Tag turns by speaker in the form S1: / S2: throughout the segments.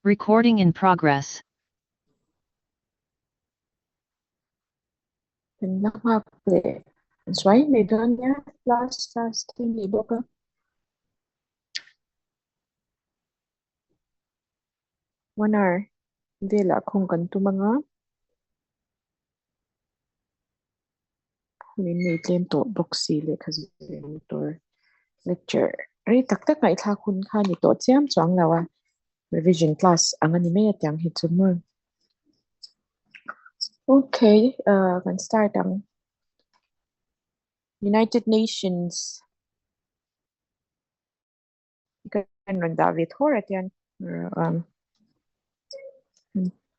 S1: Recording in progress.
S2: Nakaka-play. Sway, may doon niya. Last thing, ibo ka. Wanar. Dila kung kanto mga huminay to boksile kasi motor lecture. Ay, taktak na itlakun ka nito. Siyam ang lawa. Revision class. Ang anime at yung hitsumon. Okay, can start ang United Nations. Ganun David Horat yan.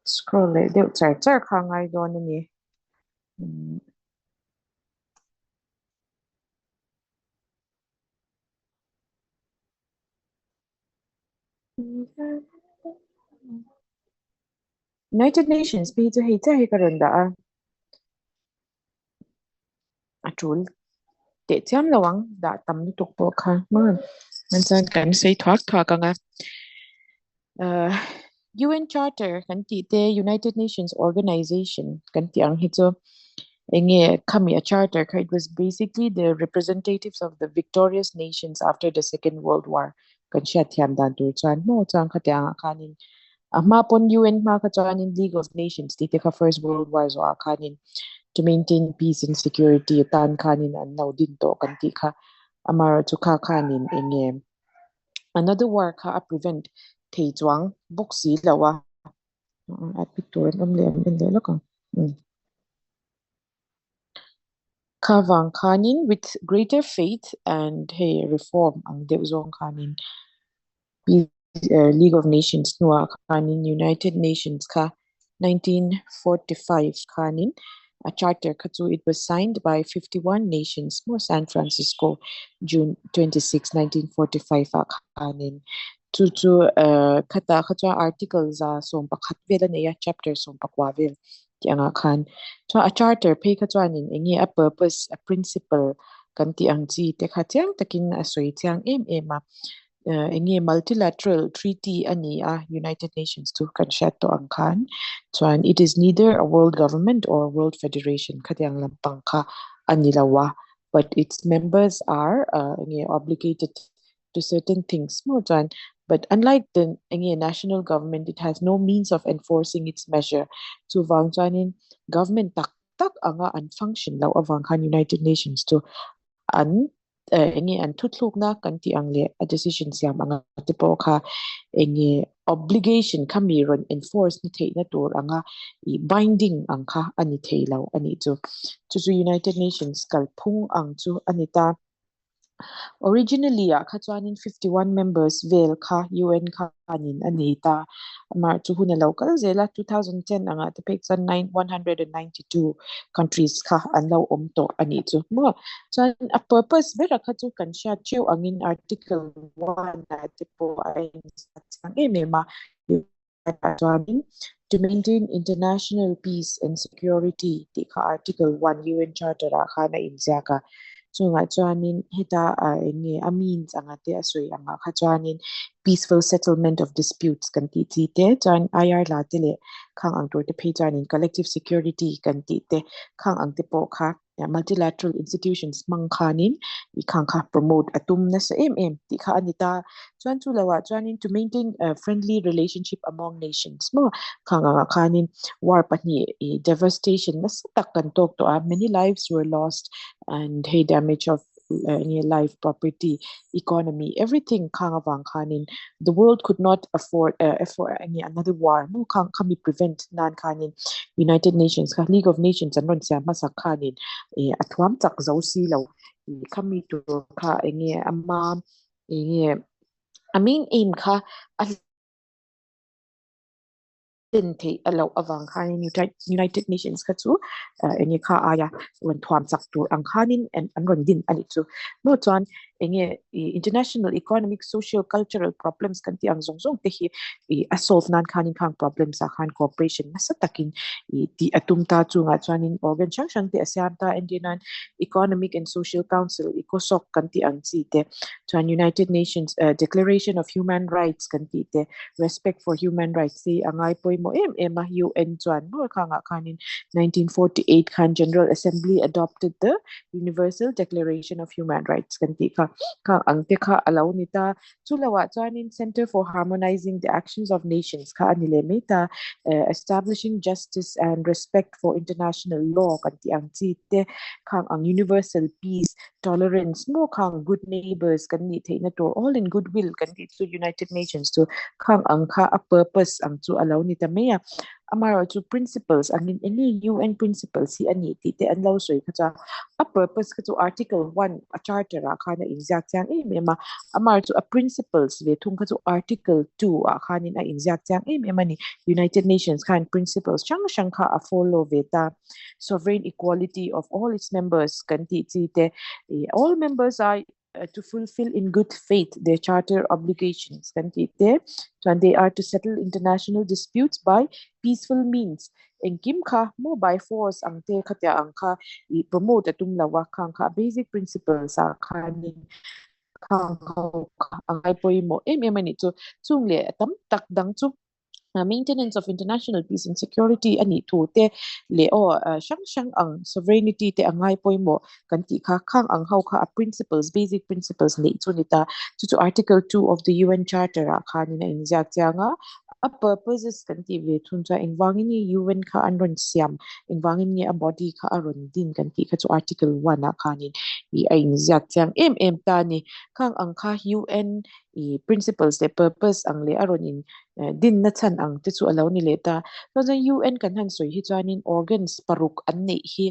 S2: Scroll it. Sorry, ka nga doon ni. United Nations page hita karon da atul te tiam lawang da tam ni tuk po ka man san kan say thak nga UN Charter kan ti te United Nations Organization kan ti ang hito enge kami a charter it was basically the representatives of the victorious nations after the Second World War kan siya tiam dan tu chan mo chan ka tiang kanin mapon UN ma ka chan in League of Nations dito ka First World War so kanin to maintain peace and security tan kanin an now dinto kanti ka amara to ka kanin enge another war ka prevent thei chuang boxi lawa at picture lem lo ka Kavang kanin with greater faith and hey reform ang deuzong kanin League of Nations nuwa kanin United Nations ka 1945 kanin a charter katsu it was signed by 51 nations mo San Francisco June 26 1945 kanin to kata articles som pakhatvel na ya chapter som pakwavel ti anga khan so a charter pay katwanin ingi a purpose a principle kanti ang chi te khatyang takin asoi tiang ma ingi multilateral treaty ani United Nations to kanshat to ang khan chuan it is neither a world government or world federation khatyang lampang kha anilawa but its members are obligated to certain things mo chuan but unlike the national government, it has no means of enforcing its measure. So Vangchanin government tak anga an function law of Vanghan United Nations to an an tutluk na kanti ang le a decision siyam anga tipo ka obligation kami ron enforce ni tay na tur anga binding ang ka ani tay law ani to United Nations kalpung ang to anita originally khatwanin 51 members vel kha UN kanin anita mar chu huna local zela 2010 anga te pek 192 countries kha anlo omto ani chu mo chan a purpose vera kha chu kan sha chu angin article 1 na te po ai sang emema to maintain international peace and security the article 1 UN charter khana injaka so nga chuanin hita means anga te asoi anga kha chuanin peaceful settlement of disputes kan ti te chan IR la tele khang ang to te phe chuanin collective security kan ti te khang ang te po kha multilateral institutions mang khanin I khang kha promote atum na sa ti kha anita chuan chu lawa chuanin to maintain a friendly relationship among nations mo khang anga khanin war pani devastation na tak kan tok to many lives were lost and hey damage of life property economy everything kangavang kanin the world could not afford any another war no can be prevent nan kanin United Nations League of Nations anon siya masak kanin atwam tak zausi law kami to ka ama amin aim ka เป็นที่เราอวังคานิน United Nations ก็จูอันนี้ค่ะอายะวันทวามสักตัวอังคานินอันรอนดินอันนี้จูโน้ตจวนอันนี้ international economic social cultural problems กันที่อังซงซงที่solve นั้นคานินข้าง problems อาคาร cooperation นัสตักินที่อตุมตาจูงอาจวนนิน organ ช่างที่อาเซียนตาอันเดียนัน economic and social council อีกสอกกันที่อังซีเตจวน United Nations declaration of human rights กันที่เต respect for human rights si angay poi mo ma UN chuan mo khanga khanin 1948 Khan General Assembly adopted the Universal Declaration of Human Rights kan ti kha angte kha alaw nita chulawa chuanin Center for Harmonizing the Actions of Nations kha anile meta establishing justice and respect for international law kan ti ang chi te khang ang universal peace tolerance mo khang good neighbors kan ni theina to all in goodwill kan ti to United Nations to khang ang kha a purpose ang chu alaw ni ta meya amaro chu principles angin any UN principles si ani ti te anlaw soi kha a purpose kha chu article 1 a charter a kha na injak chang mema amar chu a principles ve thung kha chu article 2 a khanin a injak chang mema ni United Nations khan principles chang kha a follow ve ta sovereign equality of all its members kan ti te all members are to fulfill in good faith their charter obligations kan ti te and they are to settle international disputes by peaceful means en kim kha mo by force ang te khatya ang kha I promote atum lawa khang kha basic principles a khanin khang ang ai poi mo mani chu chung le tam tak dang chu maintenance of international peace and security ani thu te le shang ang sovereignty te angai poi mo kan ti kha khang ang hau kha principles basic principles le chu nita chu article 2 of the UN charter a kha ni na injak changa a purposes kan ti ve thun cha engwangin ni UN kha anron siam engwangin ni a body kha aron din kan ti kha chu article 1 a kha ni I injak chang ta ni khang ang kha UN principles the purpose ang le aron in din na chan ang te chu alaw ni leta so the UN kan han soi hi chuanin organs paruk an nei hi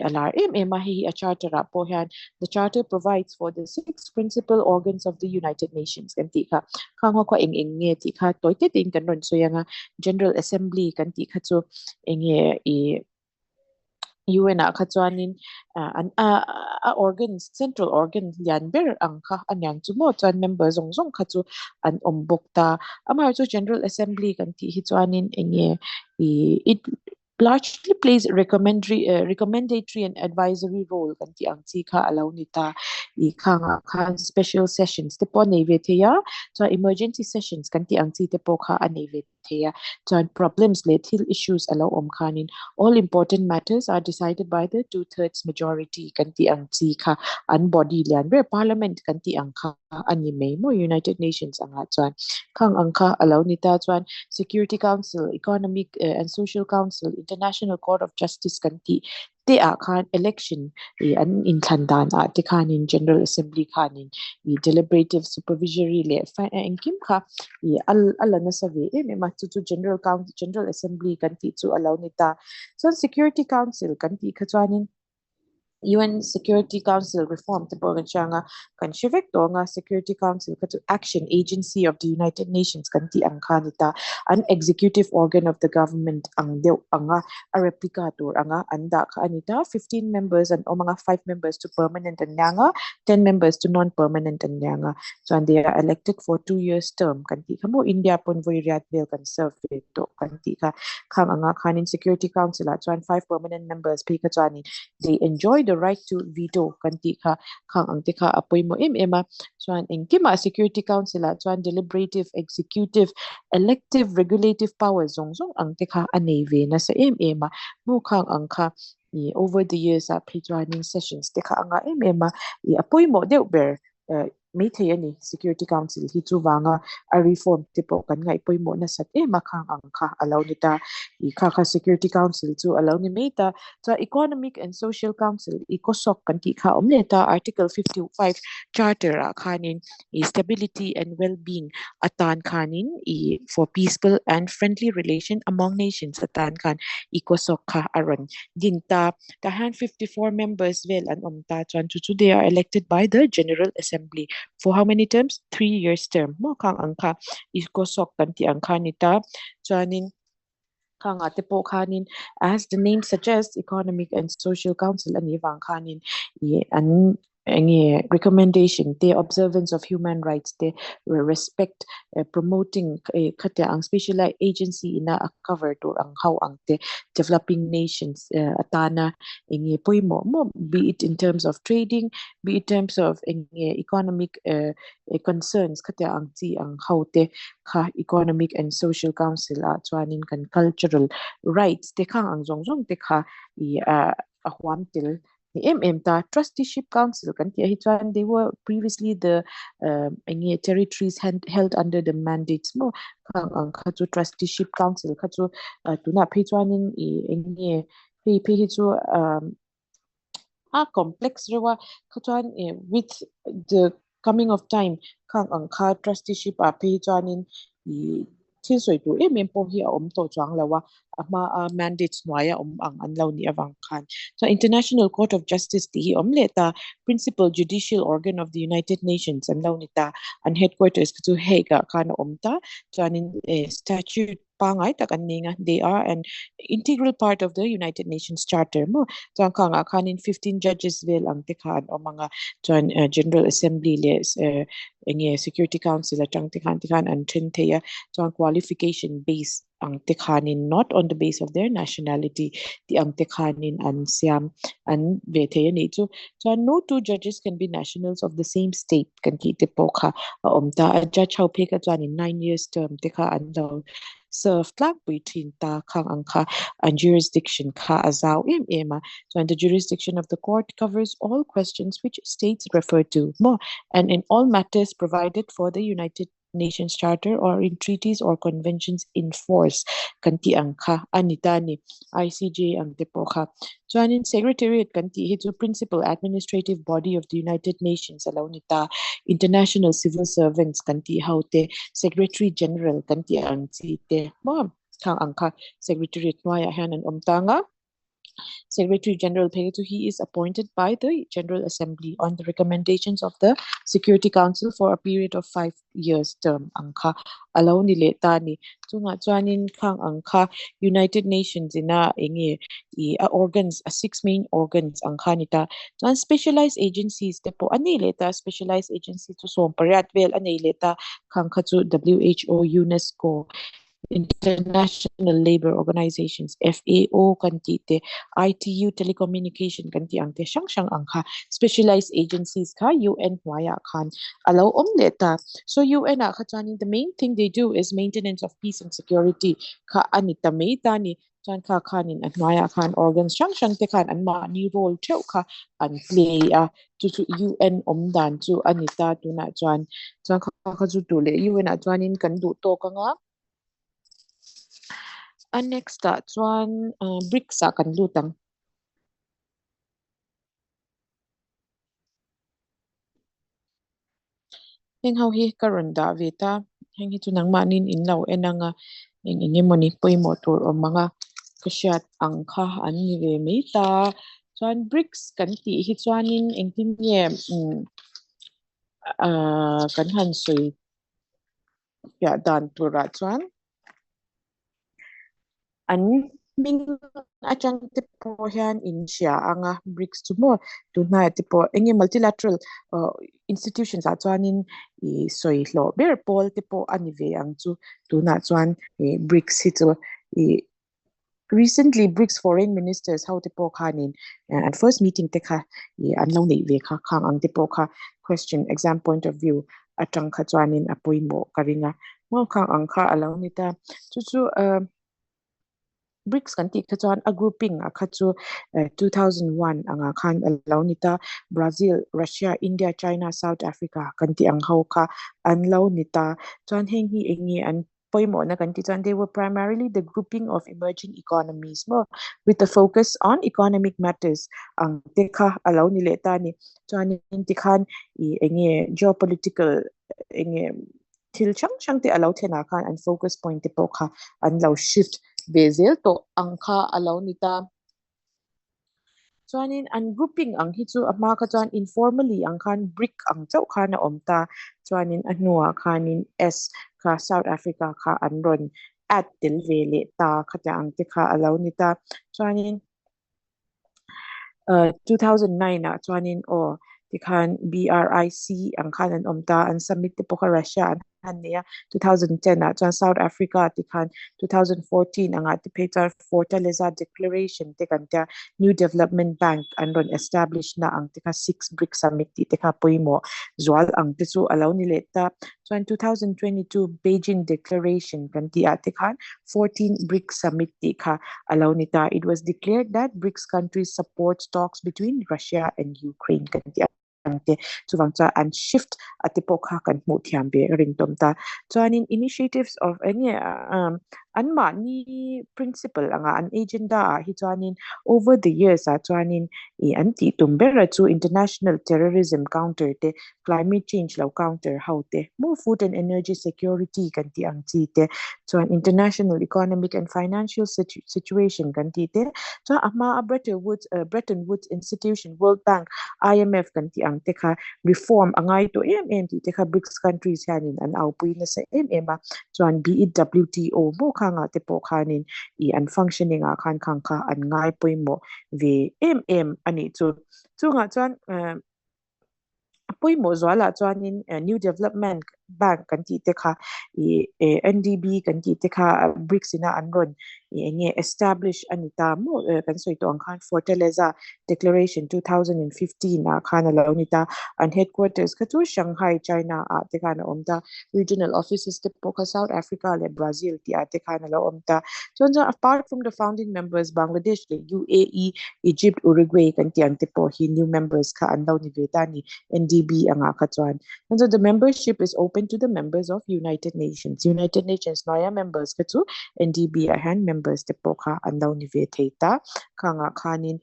S2: alar a hi a charter a po han the charter provides for the six principal organs of the United Nations kan ti kha khang ho ko eng nge ti kha toite tin kan ron so yanga General Assembly kan ti kha chu enge UN a kha chuanin an organs central organ lian ber ang kha anyang chu mo chuan member zong zong kha chu an ombok ta amar chu General Assembly kan ti hi chuanin enge it largely plays recommendatory and advisory role kan ti ang chi kha alaw ni ta I kha special sessions te po nei ve theya so emergency sessions kan ti ang chi te po kha anei ve theya so problems le thil issues alaw om khanin all important matters are decided by the two-thirds majority kan ti ang chi kha an body lian ber parliament kan ti ang kha ani mai mo United Nations ang chuan khang ang kha alaw ni ta chuan Security Council Economic and Social Council International Court of Justice kan ti te a khan election an in thandan a te khan in General Assembly khan in deliberative supervisory le en kim kha ala na sa ve ma chu General Council General Assembly kan ti chu alaw ni ta so Security Council kan ti kha chuanin UN Security Council reform te po changa kan shivek to nga Security Council ka action agency of the United Nations kan ti ang kanita an executive organ of the government ang deu anga a replicator anga anda ka anita 15 members and o mga 5 members to permanent and nyanga 10 members to non-permanent and nyanga so and they are elected for 2 years term kan ti kamo India pon voi riat bel kan serve to kan ti ka khang anga kanin Security Council at 5 permanent members pe ka chani they enjoy the right to veto kan ti kha khang ang ti kha apoy mo ema chuan engkima Security Council a chuan deliberative executive elective regulative powers zong zong ang ti kha anei ve na sa ema mo khang ang kha over the years a pre-joining sessions ti kha anga ema apoy mo deu ber may thei ani Security Council hi chu wanga a reform te po kan ngai poi mo na sat khang ang kha alaw ni ta kha Security Council chu alaw ni meta so Economic and Social Council ikosok kan ti kha omle ta Article 55 Charter a khanin stability and well-being atan khanin for peaceful and friendly relation among nations atan khan ikosok kha aron dinta tahan 54 members well and omta chuan chu they are elected by the General Assembly for how many terms 3 years term mo kang angka ikosok kan ti angka nita chuanin Kanga tepo kanin, as the name suggests, Economic and Social Council and Yevang kanin an recommendation, the observance of human rights, the respect, promoting kate ang special agency na cover to ang how ang te developing nations atana poimo mo, be it in terms of trading, be it in terms of economic concerns kate ang ti ang how te ka Economic and Social Council chuanin kan cultural rights te kang ang zongjong te ka ahwam til ni ta trusteeship council kan ti chuan they were previously the territories held under the mandates mo kang ang ka chu trusteeship council ka chu tuna phe chuanin phe chu complex rewa ka chuan with the coming of time kang ang ka trusteeship phe chuanin thil soi tu po hi to chuang lawa ama mandates noya ang anlo ni awang khan. So International Court of Justice ti le ta principal judicial organ of the United Nations anlo ni ta an headquarters to Hague kana ta chuanin statute pangay takaninga they are an integral part of the United Nations Charter mo chuan kanga kanin 15 judges vel ang tikhan o mga chuan General Assembly les Security Council atang tikhan and trinteya chuan qualification based ang tikhanin not on the base of their nationality the ang tikhanin an siam an veteya ni chu no two judges can be nationals of the same state kan ki tipoka ta a judge how pe ka chuan in 9 years term tikha an lo served lang between ta kang angka and jurisdiction ka azaw ema so the jurisdiction of the court covers all questions which states refer to more and in all matters provided for the United Nations Charter or in treaties or conventions in force kanti angka anitani ICJ ang tepoka Joining Secretariat kanti ito principal administrative body of the United Nations alaw nita international civil servants kanti haute Secretary General kanti ang te mo kang angka Secretariat noya hanan umtanga Secretary General Pegetu, he is appointed by the General Assembly on the recommendations of the Security Council for a period of 5 years term. Angka alaw nile tani. Tunga chuanin kang angka United Nations ina organs, 6 main organs angka nita. Tuan specialized agencies tepo anileta specialized agencies to so parat vel anileta kang katu WHO, UNESCO, International Labour Organizations, FAO kantite, ITU Telecommunication kanti angte shang angka specialized agencies ka UN waya kan allow omleta. So UN the main thing they do is maintenance of peace and security ka anita meitani chan ka kanin at waya kan organs shang te kan an ma ni role cheu ka an play to UN omdan to anita to na chan ka zu to le UN atwanin kan du to ka nga next chuan BRICS kan lutang heng how hi karon da veta heng hi tunang manin inlaw enanga eng moni poimo tur o mga kasyat angka ani ve meta chuan BRICS kan ti hi chuanin engtin ye kan han sui ya dan tura chuan an ming achang tipo hian in sia anga BRICS tu mo tu na tipo enge multilateral institutions chuanin I soi lo ber pol tipo ani ve ang chu tu na chuan BRICS hi chu recently BRICS foreign ministers how tipo khanin and first meeting te kha an lo nei ve kha khang ang tipo kha question exam point of view atang kha chuanin apoimo karinga mo khang ang kha alaw nita chu BRICS kanti khachuan a grouping khachu 2001 anga khan alaw nita Brazil, Russia, India, China, South Africa kanti ang hau kha anlaw nita chuan heng hi engi an poimo na kanti chuan they were primarily the grouping of emerging economies mo with a focus on economic matters ang tekha alaw ni leta ni chuan tikhan engi geopolitical engi thil chang te alaw thena khan and focus point te pokha anlaw shift bezel to angka alaw nita chuanin an grouping ang hi chu ama ka chuan informally ang khan BRIC ang chau khana omta chuanin anua khanin S ka South Africa kha anron at tilvele ta khata ang tikha alaw nita chuanin 2009 na chuanin o tikhan BRIC ang khanan omta an summit te poka Russia an hania 2010 na chuan South Africa tikhan 2014 ang ati petar Fortaleza Declaration tikanta New Development Bank an ron established na ang tika 6 BRICS summit ti tika poimo zual ang tisu alaw nileta chuan 2022 Beijing Declaration kanti atikhan 14 BRICS summit ti kha alaw nita. It was declared that BRICS countries support talks between Russia and Ukraine kanti chuwangcha and shift atipok ha kan mu thiambe ringtomta chuanin initiatives of any anma ni principle anga an agenda hi chuanin over the years chuanin I anti tumbera chu international terrorism counter te climate change law counter haute more food and energy security kan ti ang chi te chuan international economic and financial situation kan ti te chuan ama Bretton Woods institution World Bank IMF kan ti ang teka reform angai to ti teka BRICS countries hanin an aupui na sa chuan be it WTO mo kanga te po kanin I an functioning a kan kangka an ngai pui mo ve ani chu nga chuan pui mo zwala chuanin New Development Bank kan ti teka NDB kan ti teka BRICS ina anron nge establish anita mo kan so ito ang kan Fortaleza Declaration 2015 na kana law nita an headquarters katu Shanghai China teka na omta regional offices te po ka South Africa le Brazil ti teka na law omta so apart from the founding members Bangladesh le UAE Egypt Uruguay kan ti ang tipo hi new members ka an law ni Vetani NDB ang akatwan. And so the membership is open to the members of United Nations. United Nations noya members katu NDB ahan members te poka andaw ni Veteta kanga kanin.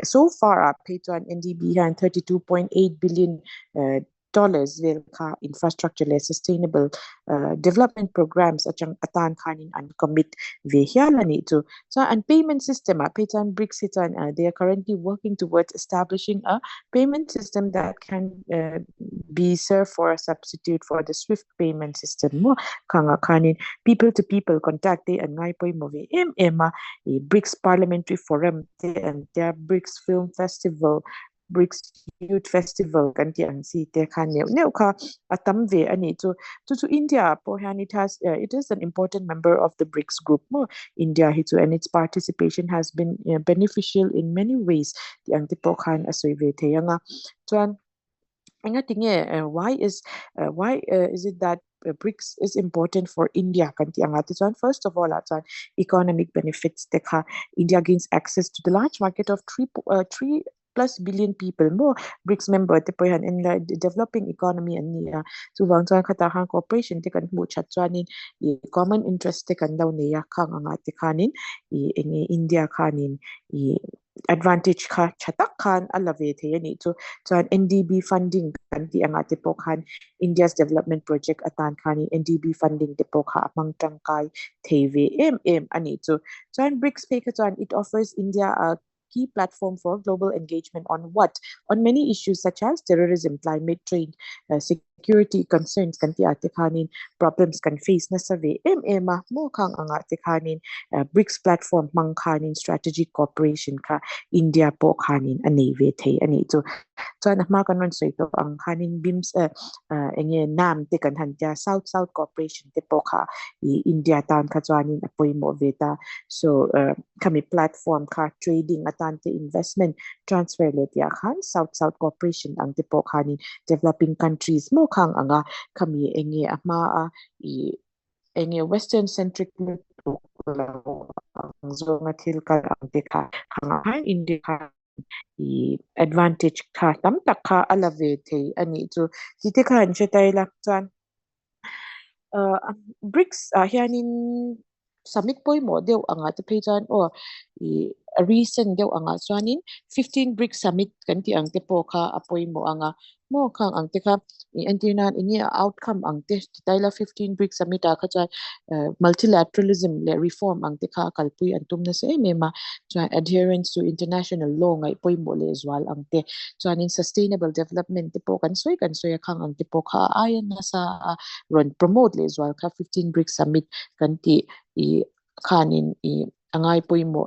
S2: So far Patron NDB han 32.8 billion dollars will ka infrastructure le sustainable development programs atang atan kanin and commit ve hialani to so and payment system Patron BRICS hitan they are currently working towards establishing a payment system that can be served for a substitute for the SWIFT payment system mo kanga kanin people to people contact and ngai poi mo ve BRICS Parliamentary Forum and their BRICS Film Festival BRICS Youth Festival kan ti ang si te kan ne ka atam ve ani to India po han it is an important member of the BRICS group mo India hito and its participation has been beneficial in many ways ti ang ti po kan asoy ve te nga chuan nga tinge why is it that BRICS is important for India kanti ang ati first of all economic benefits teka India gains access to the large market of 3 plus billion people mo BRICS member te poyan in the developing economy and niya so wang chuan katahan cooperation te kan mu chat chuanin common interest te kan daw niya kang ang ati kanin India kanin advantage ka chatak kan alave te yani to chuan NDB funding kan ti ang ati pokhan India's development project atan kanin NDB funding te pokha amang tangkai TV ani to chuan BRICS pe ka chuan it offers India a key platform for global engagement on many issues such as terrorism, climate change, security concerns kan ti ate kanin problems kan face na survey mo kang ang ate kanin BRICS platform mang kanin strategic cooperation ka India po kanin anave te ani to chuan ma kanon so ito ang kanin BIMS enge nam te kan hantia South cooperation te po ka India tan ka chuanin apoy mo veta so kami platform ka trading atante investment transfer let ya kan South cooperation ang te po kanin developing countries mo kang anga kami enge ama enge western centric ang zonga tilkal ang teka hangahan India advantage ka tamtak ka alavete ani to titikan siya tayo laktan BRICS hiyanin summit po mo dew ang ati pejan o a recent dew ang suanin 15 BRICS summit kanti ang tepo ka apoy mo ang mo kang ang teka antinan ini outcome ang te tayla 15 BRICS summit ka cha multilateralism le reform ang teka kalpuy antum na sa mema cha adherence to international law ngai poy mo le aswal ang te chanin sustainable development tepo kan soy kang ang tepo ka ayan na sa run promote le aswal ka 15 BRICS summit kanti i kanin i angai poimo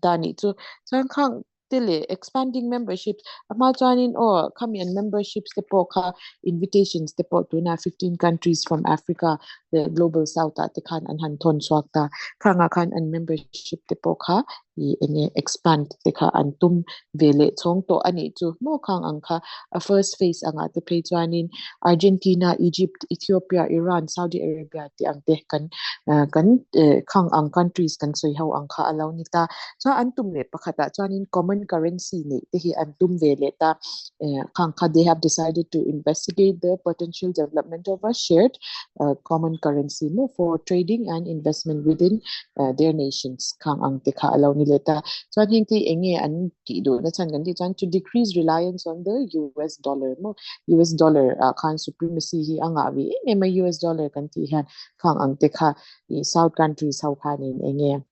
S2: tani chu chuan khang tele expanding memberships ama chuanin kami an memberships te po kha invitations te po to na 15 countries from Africa the global south te khan an han thon swak ta khanga khan an membership te po kha i enge expand te kha an tum vele chong to ani chu mo khang ang kha a first phase anga te pe chuanin Argentina, Egypt, Ethiopia, Iran, Saudi Arabia ti ang te kan khang ang countries kan soi ho ang kha alaw ni ta so antum le pakhata chuanin common currency ni te hi antum vele ta khang kha they have decided to investigate the potential development of a shared common currency no for trading and investment within their nations khang ang te kha alaw ni le ta chuan hing ti enge an ti do na chan kan ti chuan to decrease reliance on the US dollar mo US dollar khan supremacy hi anga vi ma US dollar kan ti han khang ang te kha i south countries how khan in enge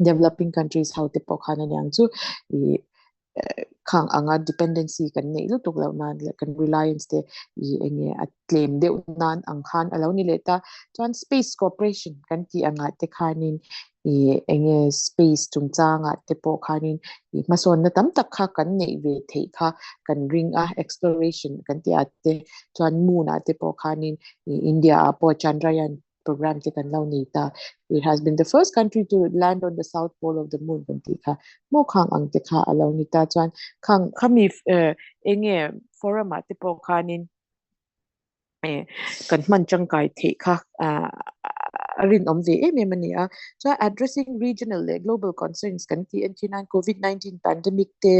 S2: developing countries how te po khan yang chu i khang anga dependency kan nei lu tuk lo nan kan reliance te I enge at claim de nan ang khan alo ni leta chuan space cooperation kan ti anga te khanin I enge space tung changa te po khanin I mason na tam tak kha kan nei ve thei kha kan ring a exploration kan ti ate chuan moon a te po khanin India po Chandrayaan program te kan lo ni ta it has been the first country to land on the south pole of the moon kan ti kha mo khang ang te kha alo ni ta chuan khang khami enge forum a te po khanin kan man changkai the kha rin om ve mania so addressing regional global concerns kan ti COVID-19 pandemic te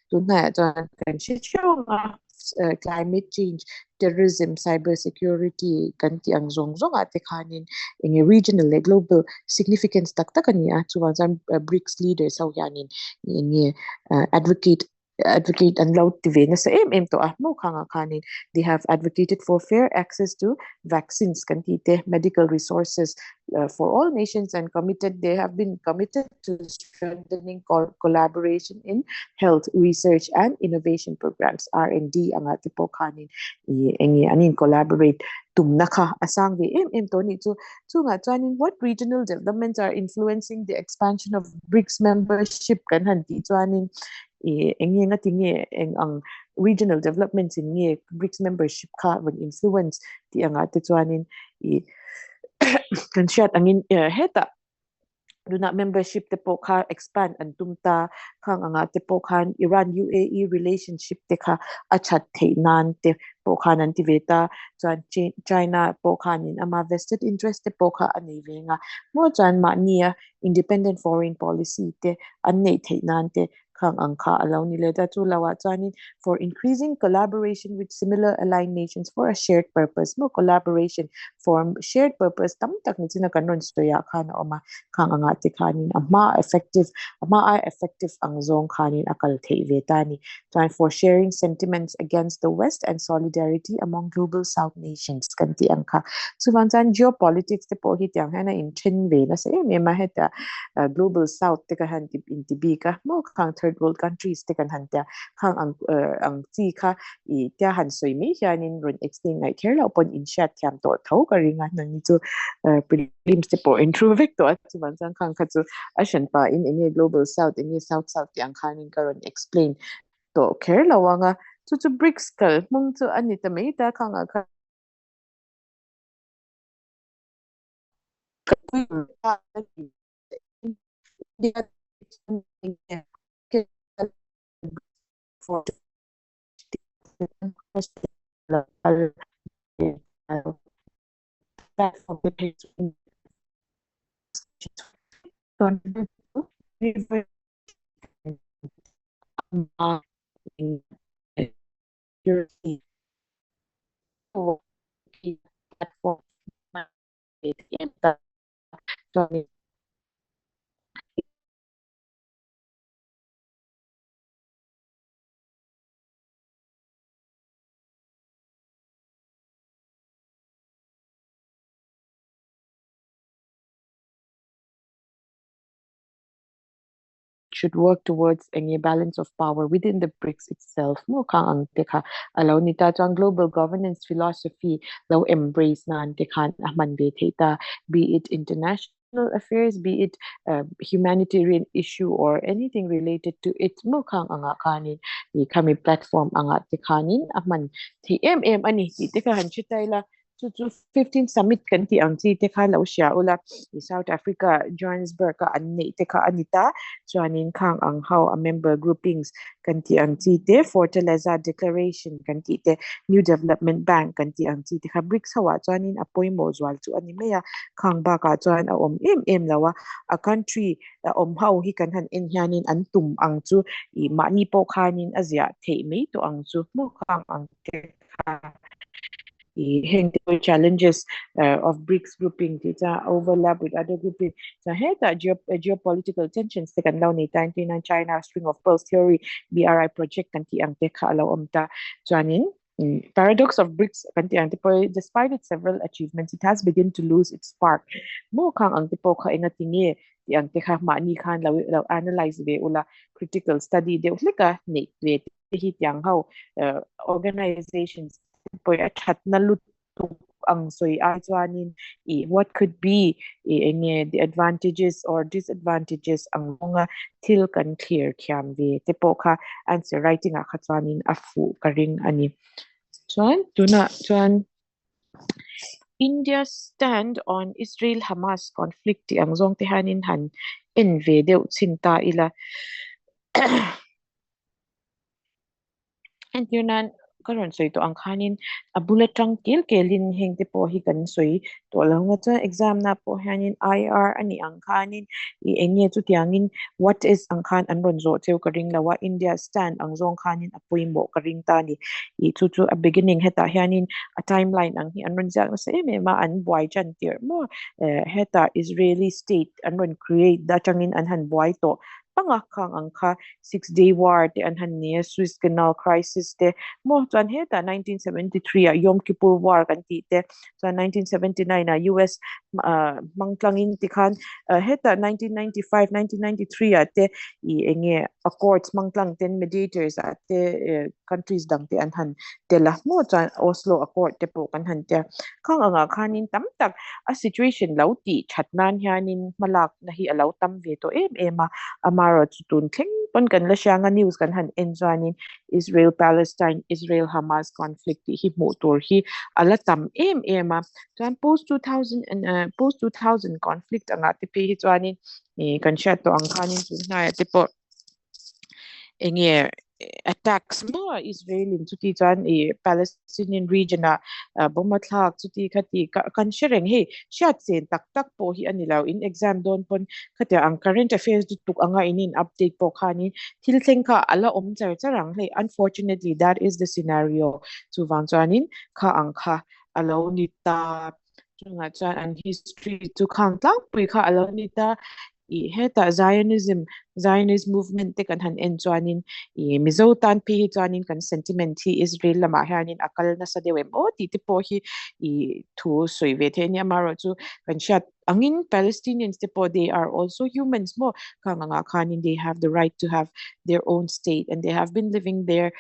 S2: tuna kan climate change terrorism cyber security kan ti ang zong ate khanin in a regional global significance tak takania chuan BRICS leaders how yanin in advocate and loud TV na sa to mo khanga khanin they have advocated for fair access to vaccines kantite medical resources for all nations and they have been committed to strengthening collaboration in health research and innovation programs R&D ang tipo khanin engi anin collaborate tumnaka asang vi to ni chu nga chuanin what regional developments are influencing the expansion of BRICS membership kan hanti chuanin engi nga tinge ang regional developments in BRICS membership ka will influence ti anga te chuanin kan siat angin heta duna membership te po kha expand an tumta khang anga te po khan Iran UAE relationship te kha achat theinan te po khan an tiveta chuan China po khan in ama vested interest te po kha ani venga mo chuan ma nia independent foreign policy te an nei theinan te khang ang kha alo ni le da chu lawa chuanin for increasing collaboration with similar aligned nations for a shared purpose mo collaboration form shared purpose tam tak ni china kanon stoya khana oma khang anga ti khanin ama effective ang zong khanin akal thei vetani trying for sharing sentiments against the west and solidarity among global south nations kan ti angkha suwanjan geopolitics te po hi tyang hana in thin ve na se ma heta global south te ka han tip in tibika mo khang third world countries te kan han ta khang ang chi kha I tia han soi mi hianin run explain ngai kher la upon in chat thiam to tho ka ringa nang chu prelims te po introvert to suwanjan khang kha chu ashan pa in any global south in south yang khanin karon explain to kher lawanga chu BRICS kal mong chu anita mai ta khanga kha for platform platform should work towards a balance of power within the BRICS itself. Mo kang ang teka alaw ni ta ang global governance philosophy law embrace na ang teka man be it international affairs, be it humanitarian issue or anything related to it, mo kang anga kanin ni kami platform anga ti kanin aman ti ani ti ka han chitayla to 15 summit kan ti ang ti ka law siya ula South Africa Johannesburg ka ani te ka anita chuanin kang ang how a member groupings kan ti ang ti te Fortaleza Declaration kan ti te New Development Bank kan ti ang ti ka BRICS hawa chuanin apoy mo zwal chu ani meya kang ba ka chuan a lawa a country how hi kan han en hianin an tum ang chu I mani po kanin azia te me to ang chu mo kang ang te ka the challenges of BRICS grouping data overlap with other grouping. So here geopolitical tensions taken down ni China string of pearls theory BRI project kanti ang teka alaw umta Janin. Paradox of BRICS kanti ang tipo despite its several achievements it has begun to lose its spark. Mo kang ang tipo ka ingatingi di ang teka maani kan law analyze be ula critical study de ulika ni hit yang how organizations at nalutok ang soy chuanin what could be the advantages or disadvantages ang mga til kan clear kiam vi tipo ka answer writing a chuanin afu karing ani chuan tuna chuan India's stand on Israel-Hamas conflict ang zong tihanin han enve deu cinta ila and yunan karon soy to ang kanin bullet trang kelin heng te po hi kan soy to lang nga exam na po hanin IR ani ang kanin enye tu tiangin what is ang kan anron zo teu karing lawa India stand ang zong kanin apoy mo karing tani tu a beginning heta hanin a timeline ang hi anron ja sa ma an buai chan tier mo heta Israeli state anron create datangin anhan buai to pangakang angka 6-day war te anhan niya Suez Canal crisis te mo tuan heta 1973 Yom Kippur war kan ti te so 1979 US mangtlangin tikan heta 1995 1993 te enge accords mangtlang 10 mediators te countries dang te anhan te la mo tuan Oslo Accord te po kanhan te kang anga kanin tamtak a situation lauti chatnan hianin malak nahi alaw tam ve to ema amaro tutun tling pon kan la siya nga news kan han enjanin Israel Palestine Israel Hamas conflict hi motor hi alatam ema tuan post 2000 and post 2000 conflict anga tipi hi tuanin kan siya to ang kanin na tipo enge attacks mo Israeli tuti tuan Palestinian region na bumatlak tuti kati kan shereng he shat sen tak po hi anilaw in exam don pon kati ang current affairs tuk anga inin update po kani tiltheng ka ala charang he unfortunately that is the scenario to vanchanin ka angkha alaw nita nga chan an history to kang tlang pui ka alaw nita heta Zionism movement te kan han enjoanin mizotan pi joanin kan sentiment hi Israel lama hanin akal na sa dewem o ti po hi thu soivet henya maro chu kan shat angin Palestinians te po they are also humans mo kanga kanin they have the right to have their own state and they have been living there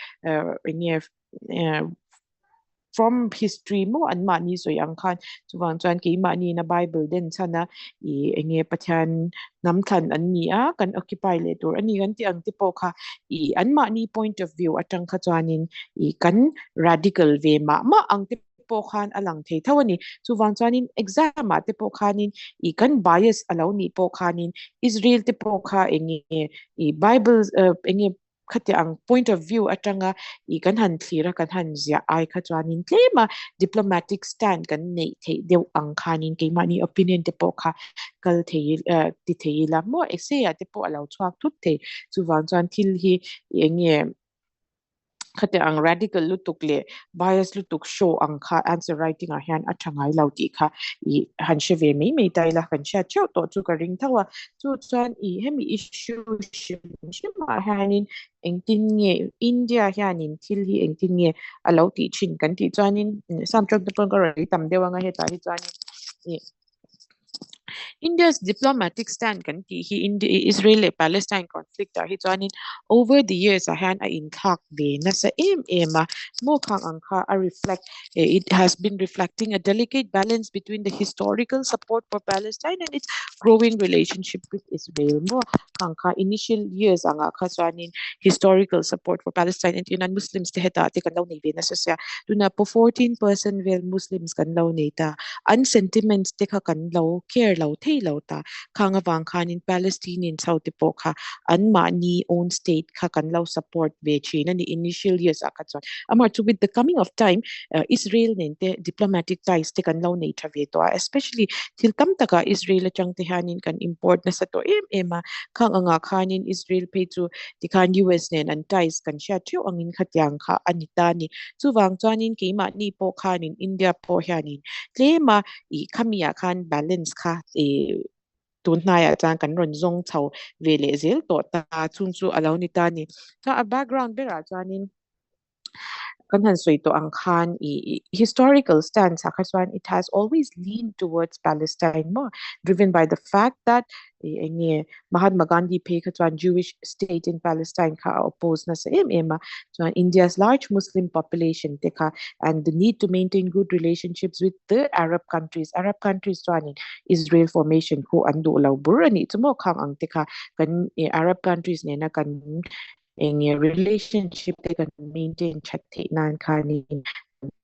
S2: from history mo an mani so yang khan chuwang chuan ke mani na Bible den chana enge pathian namthan an ni a kan occupy le tur ani gan ti ang ti po kha an mani point of view atang kha chuanin kan radical ve ma ang ti po khan alang thei thawani chuwang chuanin exam te po khanin kan bias alaw ni po khanin Israel te po kha enge Bible enge khati ang point of view atanga kan han thira kan han zia ai kha chuanin tlema diplomatic stand kan nei the deu ang khanin ke mani opinion te po kha kal thei ti thei la mo exia te po alaw chuak thut the chuwang chuan thil hi enge khate ang radical lutuk le bias lutuk show ang kha answer writing a hian athangai lauti kha han sheve me tai la kan sha chau to chu ka ring thawa chu chuan hemi issue shima hanin engtin nge India hianin thil hi engtin nge alauti chin kan ti chuanin samchok te pon ka ri tam dewa nga heta hi chuanin India's diplomatic stand kan hi Israeli-Palestine conflict hi chuanin over the years han a in thak ve na sa mo khang angkha a reflect it has been reflecting a delicate balance between the historical support for Palestine and its growing relationship with Israel. Mo khang kha initial years anga kha chuanin historical support for Palestine and Yunan Muslims te heta te kan law nei ve na sa tuna po 14% vel Muslims kan law nei ta an sentiments te kha kan lo care lo thei lo ta khanga wang khan in Palestinian South po kha an ma ni own state kha kan lo support ve china ni initial years akachon amar to with the coming of time Israel nen te diplomatic ties te kan lo nei thave to especially til kam taka Israel chang te hanin kan import na sa to ema khang anga khanin Israel pe chu ti khan US nen an ties kan sha thu angin khatyang kha anita ni chu wang chanin ke ma ni po khanin India po hanin tlema i khamia khan balance kha tun na ya chan kan ron zong chau vele zel to ta chung chu alo ni ta ni ta a background bera chanin kan han soi to ang khan historical stance ha khaswan it has always leaned towards Palestine more driven by the fact that Mahatma Gandhi pe khatwan Jewish state in Palestine kha oppose na sa so India's large Muslim population te kha and the need to maintain good relationships with the Arab countries chuanin Israel formation ko andu law burani tumo khang ang te kha kan Arab countries ne na kan in a relationship they can maintain chatte nan kanin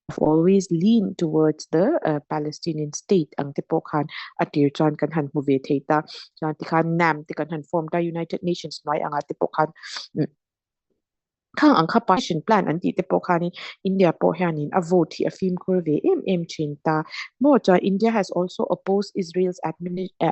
S2: have always leaned towards the Palestinian state ang tipo khan atir chan kan han move theta chan ti khan nam ti kan han form the United Nations mai ang tipo khan khang ang partition plan anti te po khani India po hanin a vote hi a film kurve chinta mo cha India has also opposed Israel's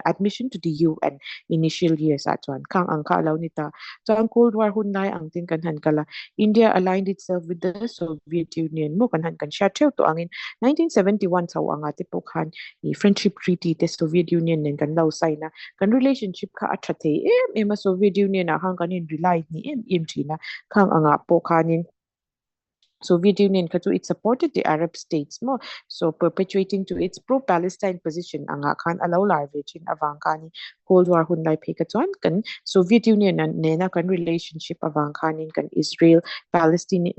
S2: admission to the UN initial years at one khang ang kha law nita cha Cold War hunai ang tin kan han kala India aligned itself with the Soviet Union mo kan han kan sha to angin 1971 chaw anga te po khan i friendship treaty te Soviet Union nen kan law saina kan relationship kha athate a Soviet Union a hang kan in rely ni china khang anga po khanin Soviet Union it supported the Arab states more, so perpetuating to its pro-Palestine position. Anga khan alaw larvechin avangkani Cold War hunlay pekatuan kan Soviet Union and nena kan relationship avangkanin kan Israel Palestine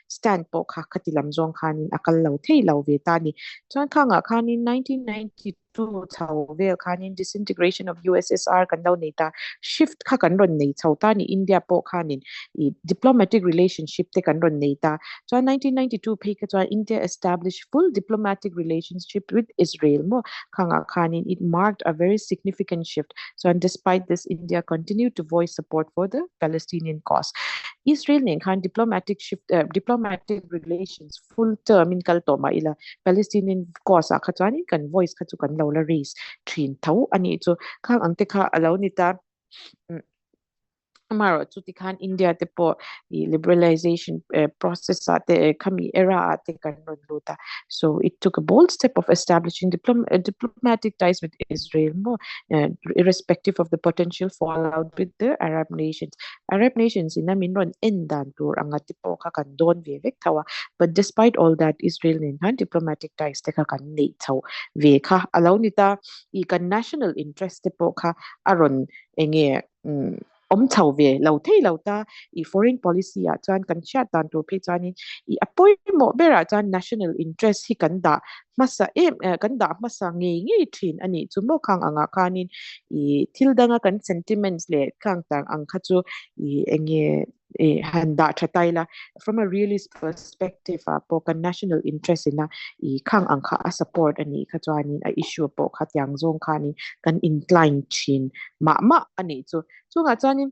S2: stand po kakatilam zong kanin akal law thay law vetani. Chuan kanga kanin 1992 tau vel kanin disintegration of USSR kan daw neta shift ka kan ron nei chau ta ni India po kanin diplomatic relationship te kan ron nei ta. So 1992 pe ka India established full diplomatic relationship with Israel mo kanga kanin it marked a very significant shift. So and despite this India continued to voice support for the Palestinian cause. Israel ne khan diplomatic relations full term in kaltoma ila Palestinian cause a khatwani kan voice khatu kan law la raise thin thau ani chu khang angte kha alaw nita Amaro Tutikan India te po liberalization process ate kami era ate kanon luta. So it took a bold step of establishing diplomatic ties with Israel mo irrespective of the potential fallout with the Arab nations. Arab nations inamin ron endan tur ang tipo kakandon vevek tawa. But despite all that, Israel ninhan diplomatic ties te kakan taw veka alaw nita ikan national interest te po ka aron enge chau ve lau thei lau ta foreign policy a chan kan chat dan to pe chan apoy mo bera chan national interest hi kan da masa kan da masa nge thin ani chu mo khang anga khanin thil danga kan sentiments le khang tang ang kha chu enge handa thataila from a realist perspective po kan national interest ina khang ang kha support ani kha chani a issue po khatyang zong khani kan incline chin ma ani chu nga chanin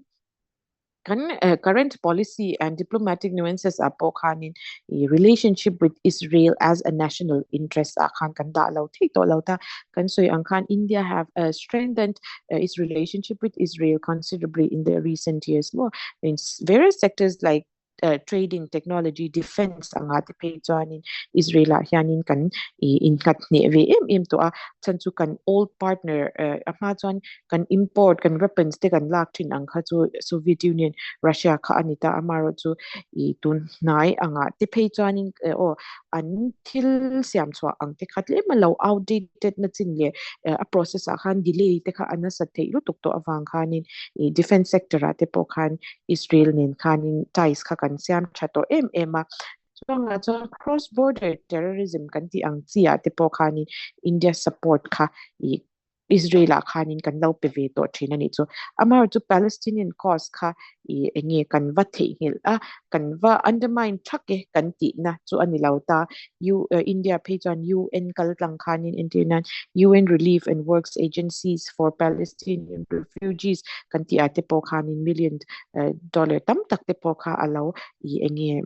S2: current policy and diplomatic nuances are pokanin relationship with Israel as a national interest akan kan da law thik to law ta kan soy ang kan India have strengthened its relationship with Israel considerably in the recent years more in various sectors like trading technology defense anga te pe chuanin Israel hianin kan in kat ne ve em to a chan chu kan old partner ama chuan kan import kan weapons te kan lak thin ang kha chu Soviet Union Russia kha anita amaro chu tun nai anga te pe chuanin an thil siam chwa ang te khat le malo outdated na chin le a process a khan delay te kha ana sa thei lu tuk to awang khanin defense sector ate po khan Israel nin khanin ties kha kan siam thato ema chuanga chuan cross border terrorism kan ti ang chia te po khanin India support kha Israel khanin kan lo pe ve to thina ni chu amar chu Palestinian cause kha enge kan va thei hil a kan va undermine thake kan ti na chu ani lauta India pe chuan UN kal tlang khanin international UN relief and works agencies for Palestinian refugees kan ti ate po khanin $1 million tam tak te po kha alo enge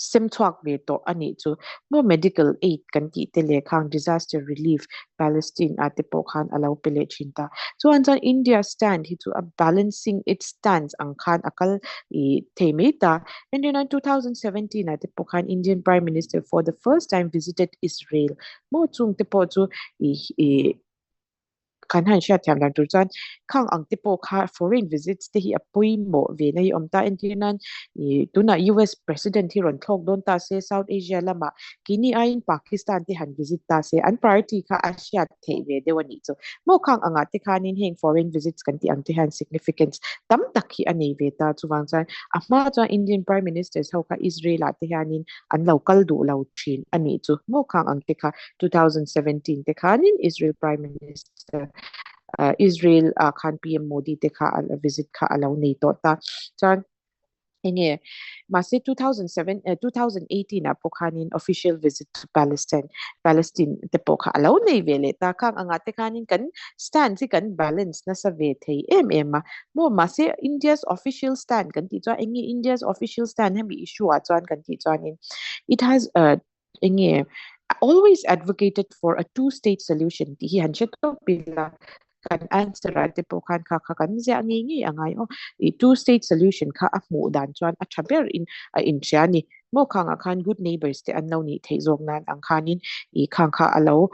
S2: sim chuak ve to ani chu mo medical aid kan ti te le khang disaster relief Palestine ate po khan alo pele chinta so an India stand hi chu a balancing its stance ang khan akal themeta and in 2017 ate po khan Indian Prime Minister for the first time visited Israel mo chung te po chu kan han sha thiam dan tur chan khang ang te po kha foreign visits te hi apui mo ve nei omta entinan tuna US president hi ron thok don ta se South Asia lama kini ain Pakistan te han visit ta se an priority kha Asia the ve de wani chu mo khang anga te khanin heng foreign visits kan ti ang te han significance tam tak hi ani ve ta chuwang chan ama cha Indian Prime Minister ho kha Israel te hanin an local du lo thin ani chu mo khang ang te kha 2017 te khanin Israel Prime Minister Israel khan PM Modi te kha visit kha alo nei to ta chan enge mase 2018 a pokhanin official visit to Palestine te pokha alo nei vele ta khang anga te khanin kan stand si kan balance na sa ve thei em mo mase India's official stand kan ti cha enge India's official stand hem issue a chuan kan ti chuanin it has enge always advocated for a two-state solution ti hi han che to pila kan answer ate po khan kha kan zia ngi angai two-state solution kha a mu dan chuan a thaber in chani mo khang a khan good neighbors te an lo ni thei zong nan ang khanin khang kha alo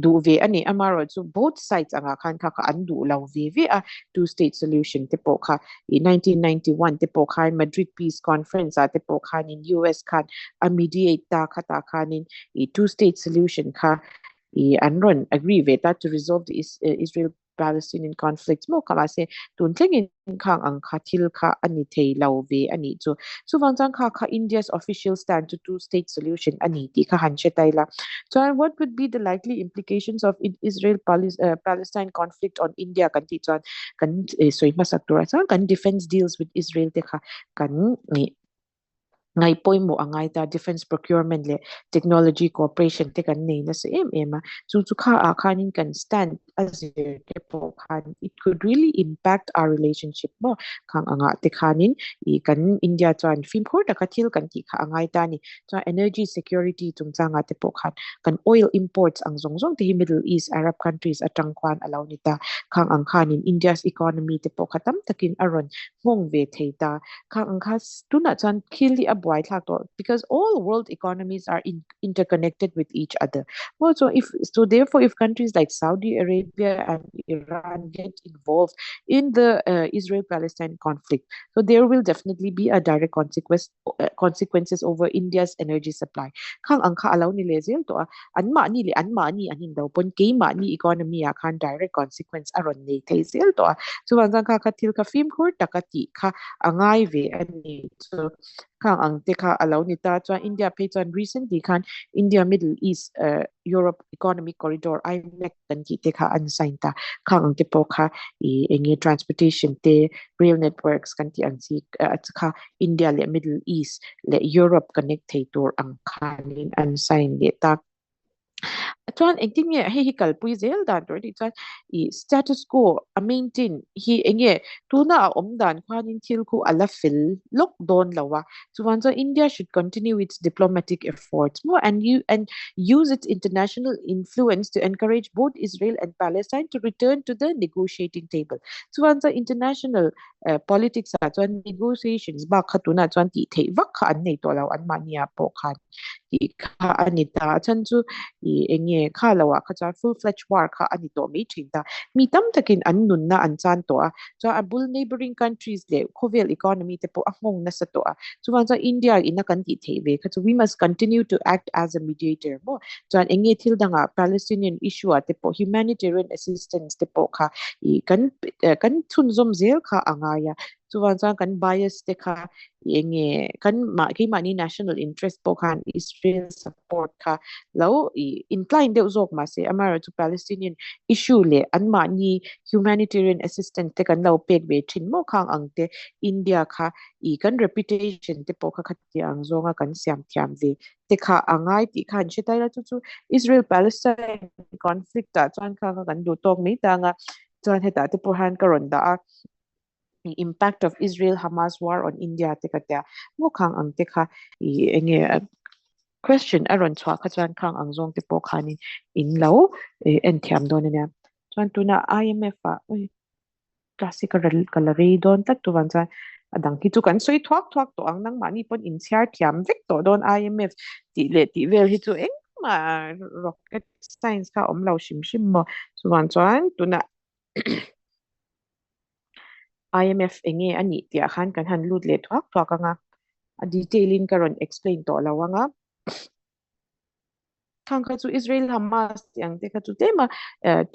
S2: du ve ani amaro chu both sides anga khan kha an du lo ve a two-state solution te po kha 1991 te po kha Madrid Peace Conference te po khan in US khan a mediate ta khata khanin two-state solution kha anron agree ve ta to resolve the Israel Palestinian conflicts mo kama se tun tlengin khang ang khathil kha ani thei lau ve ani chu chuwang chang kha India's official stand to two-state solution ani ti kha han che taila so what would be the likely implications of Israel Palestine conflict on India kan ti chan kan soi masak tura chan kan defense deals with Israel te kha kan ngai poimo angai ta defense procurement le technology cooperation te kan nei na se em chu kha a khanin kan stand as te po khan it could really impact our relationship mo khang anga te khanin kan India chuan film khor ta kathil kan ti kha angai ta ni cha energy security chung changa te po khan kan oil imports ang zong te Middle East Arab countries atang kwan alaw ni ta khang ang khanin India's economy te po khatam takin aron hong ve theita khang ang khas tuna chan khili because all world economies are interconnected with each other. Also, therefore, if countries like Saudi Arabia and Iran get involved in the Israel-Palestine conflict, so there will definitely be a direct consequences over India's energy supply. Kang angka alaw ni lezel to anma ni anin daw pon kay ma ni economy kan direct consequence aron ni tezel to so wangang kakatil ka film court takati ka angay ve ani so kang ang teka alaw ni ta chuan India pe chuan recently kan India Middle East Europe Economic Corridor IMEC kan ki teka an sign ta kang ang tepo kha enge transportation te rail networks kan ti an si at kha India le Middle East le Europe connect thei tur ang khanin an sign le ta chuan engtin nge hi kalpui zel dan tor ti chuan I status quo a maintain hi enge tuna a om dan khwanin thil khu ala fil lok don lawa chuan so India should continue its diplomatic efforts more and use its international influence to encourage both Israel and Palestine to return to the negotiating table chuan so international politics a chuan negotiations ba khatuna chuan ti thei vak kha an nei to law an mania po khan I kha anita chan chu I enge kha lawa kha cha full fledged war kha ani to mi thinta mi tam takin an nun na an chan to a cha abul neighboring countries le khovel economy te po ahong na sa to a chuan cha India ina kan ti theve kha chu we must continue to act as a mediator mo chuan enge thil danga Palestinian issue a te po humanitarian assistance te po kha I kan chun zom zel kha angaya chuan cha kan bias te kha enge kan ma ki mani national interest po khan Israel support kha lo incline deuh zawk ma se amara to Palestinian issue le an mani humanitarian assistance te kan lo pek ve thin mo khang angte India kha kan reputation te po kha khati ang zonga kan siam thiam ve te kha angai ti khan chetai la chu Israel Palestine conflict ta chuan kha kan du tok mi ta nga chuan heta te po han karon da the impact of Israel-Hamas war on India tekatya mukhang ang tekha enge question aron chwa kha chan khang ang zong te po khani in lo en thiam don ne chan tuna IMF a classical kalari don tat tu wan chan adang ki chu kan soi thuak to ang nang mani pon in char thiam vek to don IMF ti vel hi chu eng ma rocket science ka om lo shim mo chu wan chan tuna IMF enge ani tia khan kan han lut le thuak anga a detailing karon explain to lawanga khang kha chu Israel Hamas yang te kha chu tema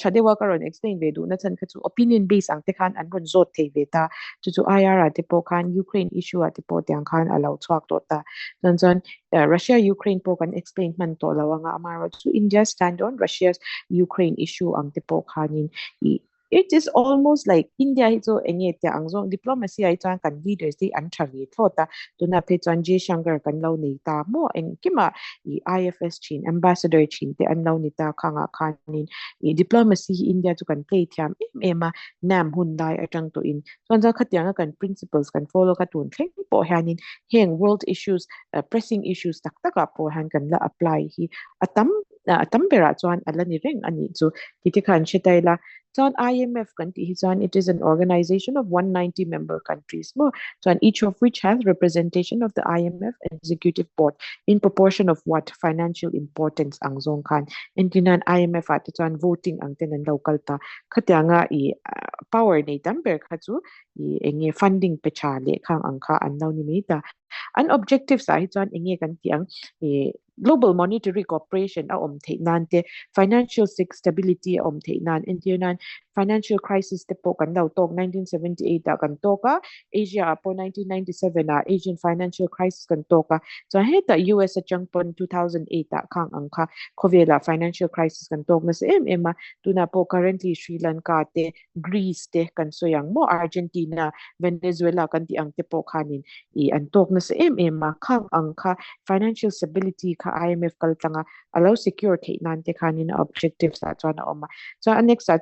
S2: chadewa karon explain ve du na chan kha chu opinion based ang te khan an ron zot the ve ta chu IR a te po khan Ukraine issue a te po tyang khan allow chuak to ta chan Russia Ukraine po kan explain man to lawanga amara chu India stand on Russia's Ukraine issue ang te po khanin it is almost like India hizo enge tia angzong diplomacy ai chan kan leaders di an thari thota tuna pe chan J Shankar kan lo nei ta mo eng kima IFS Chin ambassador Chin te an lo ni ta khanga khanin diplomacy India to kan play thiam ema nam hun dai atang to in chan ja khatyanga kan principles kan follow ka tun thleng po hanin heng world issues pressing issues tak taka po han kan la apply hi atam bera chuan alani reng ani chu ti khan chetai la chuan IMF kan ti hi chuan it is an organization of 190 member countries mo chuan each of which has representation of the IMF executive board in proportion of what financial importance ang zong khan entinan IMF at chuan voting ang tenan local ta khatyanga power nei tamber kha chu enge funding pecha le khang ang kha an naw ni me ta an objective sa hi chuan enge kan tiang global monetary cooperation a om the nan te financial stability a om the nan indian financial crisis te po kan lau tok 1978 da kan toka Asia po 1997 na Asian financial crisis kan toka so heta US at chang pon 2008 da khang angkha khovela financial crisis kan tok na sa MMA tuna po currently Sri Lanka te Greece te kan soyang mo Argentina Venezuela kan ti ang te po khanin an tok na sa MMA khang angkha financial stability ka IMF kaltanga allow security nan te khanin objectives sa chana oma so next sa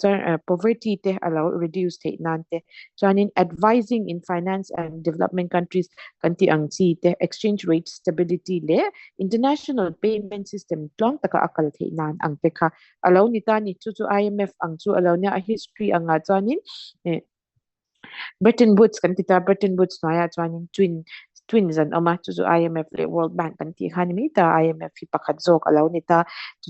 S2: poverty te allow reduce te nan te chanin advising in finance and development countries kanti ang chi te exchange rate stability le international payment system tlong taka akal the nan ang te kha allow ni ta ni chu IMF ang chu allow nya a history anga chanin Bretton Woods kan tita Bretton Woods na ya chuanin twins an oma chu IMF le World Bank kan ti khan mi ta IMF hi pakhat zok alo ni ta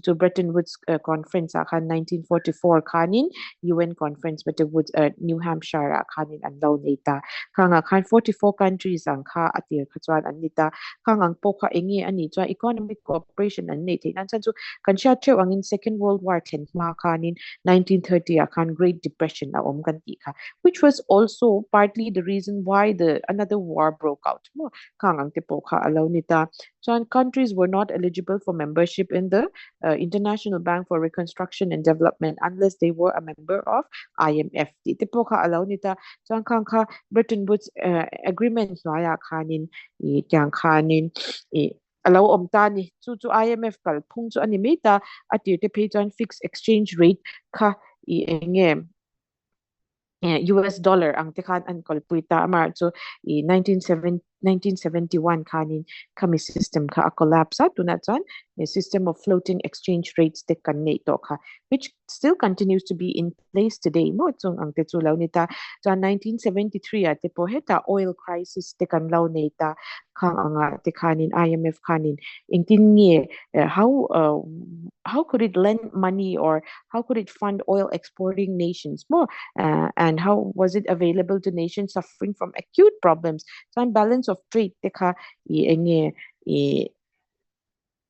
S2: chu Bretton Woods conference a khan 1944 khanin UN conference Bretton Woods New Hampshire a khanin an lo ni ta khanga khan 44 countries ang kha atir kha chuan an ni ta khangang po kha engi ani chwa economic cooperation an nei the nan chan chu kan sha treu angin Second World War 10 ma khanin 1930 a khan Great Depression a om kan ti kha which was also partly the reason why the another war broke out. Mo kang ang tipo kha alaw nita. So countries were not eligible for membership in the International Bank for Reconstruction and Development unless they were a member of IMF. Di tipo kha alaw nita. So kang kha Bretton Woods agreement no ya khanin i kyang khanin alo om ta ni chu IMF kal phung chu ani meta ati te pay chuan fixed exchange rate kha I enge US dollar ang tikhan an kolpuita amar so 1971 kanin kami system ka a collapse tuna chan a system of floating exchange rates te kan nei to kha which still continues to be in place today mo chung ang te chu law nita chan 1973 te po heta oil crisis te kan law neta khang anga te khanin IMF khanin ingtin nge how could it lend money or how could it fund oil exporting nations more and how was it available to nations suffering from acute problems? So, ang balance of trade, teka,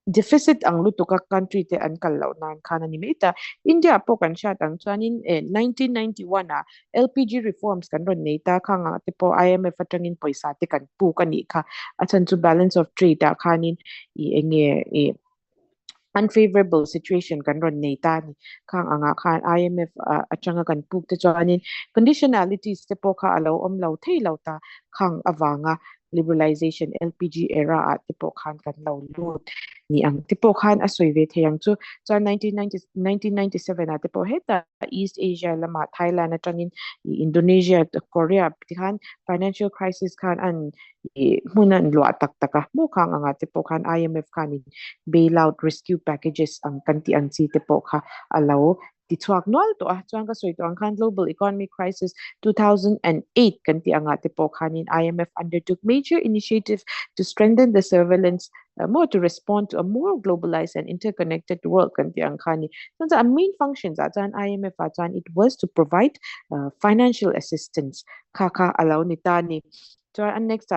S2: deficit ang luto ka country te an kalaw na kana ni Meta. India po kan siya ang tuanin 1991 LPG reforms kan ron Meta ka nga tipo IMF atangin po isa te kan pu kani ka at to balance of trade kanin unfavorable situation kan ron neta ni kang anga khan IMF atanga kan puk te chanin conditionalities te po kha alo om lo thei lo ta khang awanga liberalization LPG era at te po khan kan lo lut ni ang te po khan asoi ve theyang chu cha 1997 at te po heta East Asia lama Thailand atangin Indonesia Korea ti khan financial crisis khan an munan lo atak taka mo kang anga te po khan IMF khanin bailout rescue packages ang kanti ang site po ka alaw tituak nol to chuang ka soito ang kan global economic crisis 2008 kanti ang ate po kanin IMF undertook major initiatives to strengthen the surveillance more to respond to a more globalized and interconnected world kanti ang kani so the main functions at an IMF at it was to provide financial assistance kaka alaw ni tani next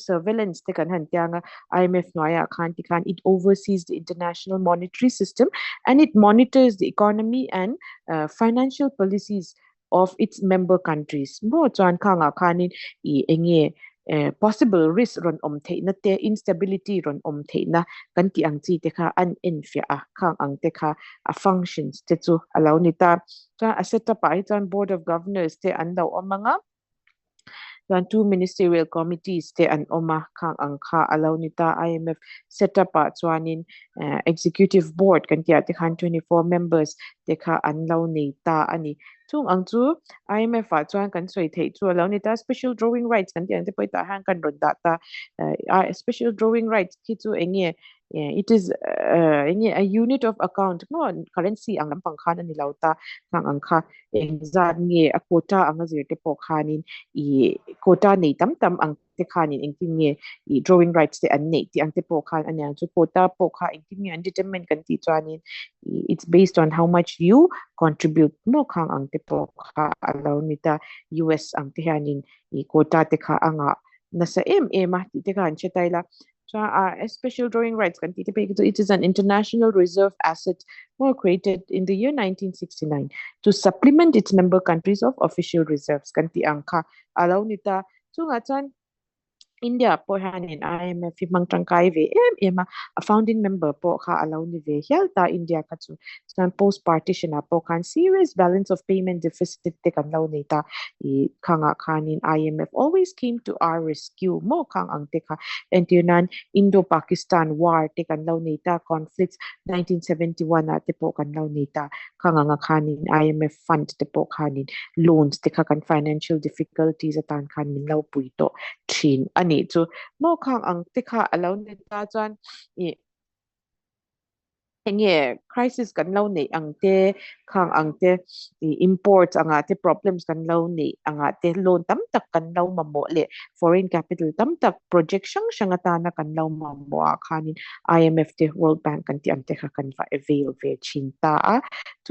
S2: surveillance te kan han tianga IMF noya khan ti khan it oversees the international monetary system and it monitors the economy and financial policies of its member countries mo chuan khanga khanin enge possible risk ron om the na te instability ron om the na kan ti ang chi te kha an enfia khang ang te kha a functions te chu allow ni ta a set up a board of governors te an daw omanga two ministerial committees te an oma kang ang kha alaw nita IMF set up chuanin executive board kan tia te khan 24 members te kha an law nei ta ani chung ang chu IMF chuan kan soi thei chu alaw nita special drawing rights kan tia te poi ta hang kan ron data special drawing rights ki chu enge it is a unit of account no currency ang lampang khan ani lauta kang ang kha exam nge a quota ang zir te po khanin I quota nei tam tam ang te khanin engting nge I drawing rights te an nei ti ang te po khan anya chu quota po kha engting nge undetermined kan ti chuanin it's based on how much you contribute mo khang ang te po kha alaw nita US ang te hanin I quota te kha anga nasa ma ti te khan chetaila special drawing rights kan ti te pe it is an international reserve asset more created in the year 1969 to supplement its member countries of official reserves kan ti ang kha alaw nita chunga chan India po hanin IMF mang tangkai ve a founding member po kha alaw ni ve helta India ka chu san post partition po kan serious balance of payment deficit te kan law neta I khanga khanin IMF always came to our rescue mo khang ang te kha entiunan Indo-Pakistan war te kan law neta conflicts 1971 te po kan law neta khanga nga khanin IMF fund te po khanin loans te kha kan financial difficulties atan khan min law puito thin ani chu mo khang ang tikha alaw ni ta chuan enge crisis kan lo nei ang te khang ang te imports anga te problems kan lo nei anga te loan tam tak kan lo mamo le foreign capital tam tak project shang ata na kan lo mamo khanin IMF te World Bank kan ti ang te kha kan va avail ve chinta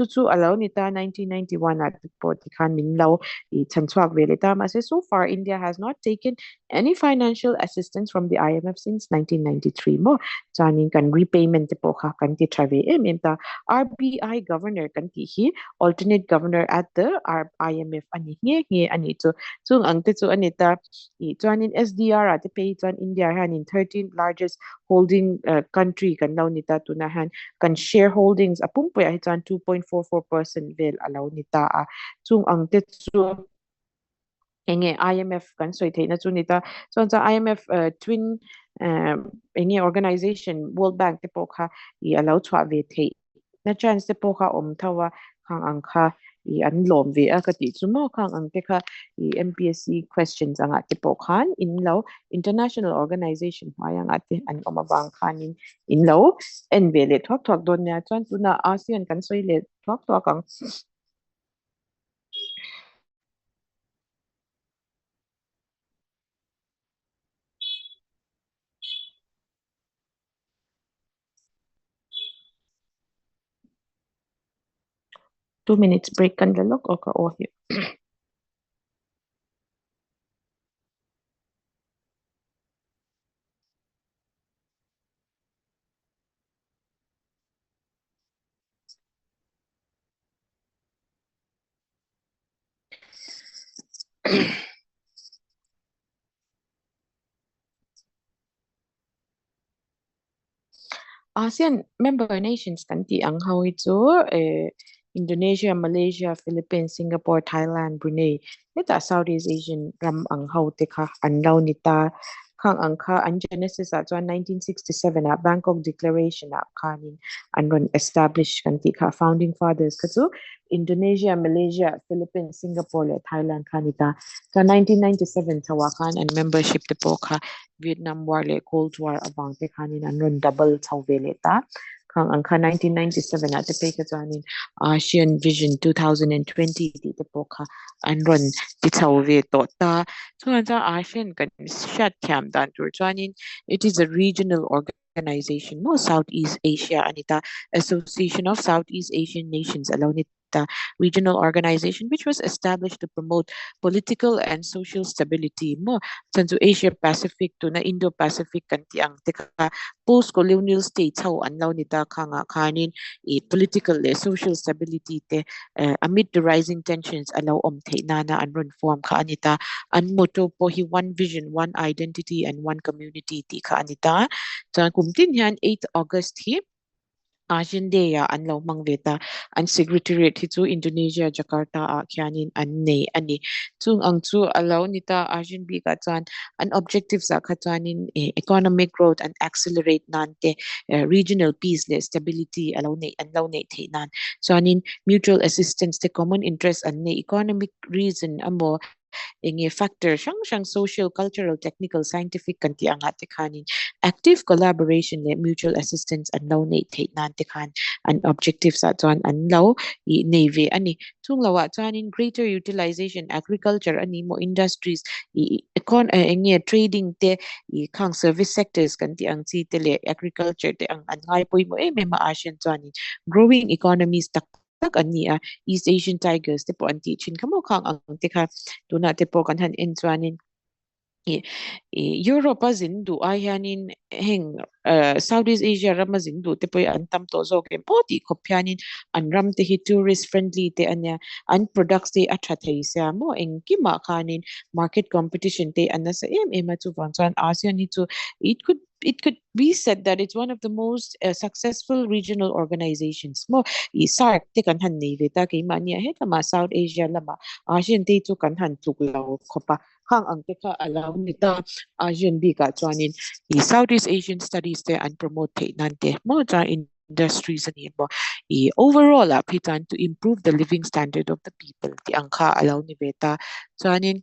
S2: chu alaw ni ta 1991 at po ti khan min lo I chanchwak ve le ta ma se so far India has not taken any financial assistance from the IMF since 1993 mo chanin kan repayment te po kha kan ti trave ta RBI governor kan ti hi alternate governor at the IMF ani nge ani chu chung ang te chu anita I chanin SDR at pay chan India hanin 13th largest holding country kan law nita tunahan kan shareholdings apumpoy ay chan 2.44% vel alaw nita chung ang te chu enge IMF kan soi the na chu nita so sa IMF twin any organization World Bank te po kha I allow chwa ve the na chance te po kha thawa khang ang kha I an lom ve a ka ti chu mo khang ang te kha I MPSC questions anga te po khan in lo international organization ma yang ate an omabang khanin in lo en ve le thok thok don nya chan tu na ASEAN kan soi le thok thok ang 2 minutes break kan lalok o ka o hi ASEAN member nations kan ti ang hawi chu Indonesia, Malaysia, Philippines, Singapore, Thailand, Brunei. Nita Southeast Asian ram ang hau te kha an lau nita khang ang kha an Genesis at 1967 a Bangkok Declaration a khanin an ron established kan ti kha founding fathers ka chu Indonesia, Malaysia, Philippines, Singapore, le Thailand kanita ka 1997 chawakan and membership te po kha Vietnam War le Cold War abang te khanin an ron double chawvele ta kang ang kha 1997 at te pe ka chuanin ASEAN Vision 2020 ti te po kha an ron ti chawve to ta chuan cha ASEAN kan shat thiam dan tur chuanin it is a regional organization mo Southeast Asia anita Association of Southeast Asian Nations alone the regional organization which was established to promote political and social stability mo to Asia Pacific to na Indo-Pacific kanti ang tika post-colonial states how anlaw nita kanga kanin political social stability te amid the rising tensions allow te nana and run form ka anita an motto po hi one vision one identity and one community ti ka anita so kumtin yan 8 August hi ASEAN Day an lo mang veta an secretariat hi chu Indonesia Jakarta a khianin an nei ani chung ang chu alo nita ASEAN B ka chan an objectives a kha chanin economic growth and accelerate nan te regional peace le stability alo nei an lo nei the nan chanin mutual assistance te common interest an nei economic reason amo enge factor shang social cultural technical scientific kanti ang ate khanin active collaboration le mutual assistance and law nei the nan te khan an objectives at chuan an law I navy ani chung lawa chuanin greater utilization agriculture ani mo industries enge trading te khang service sectors kanti ang chi te le agriculture te ang an ngai poi mo ma ASEAN chuanin growing economies tak tak ani a East Asian tigers te po anti chin kamo khang ang te kha tuna te po kan han en chuanin Europe zin du a hianin heng Southeast Asia rama zin du te poi an tam to zo ke poti khopyanin an ram te hi tourist friendly te anya an products te atha thei sa mo eng ki ma khanin market competition te anasa em chu wan chan ASEAN ni chu it could be said that it's one of the most successful regional organizations mo I SARC te kan han nei ve ta ke ma nia he kama South Asia lama ASEAN te chu kan han tuk lo khopa hang ang te kha alaw nita ASEAN B ka chuanin I Southeast Asian studies te and promote te nante mo cha industries ani mo I overall pitan to improve the living standard of the people ti angkha alaw ni beta chuanin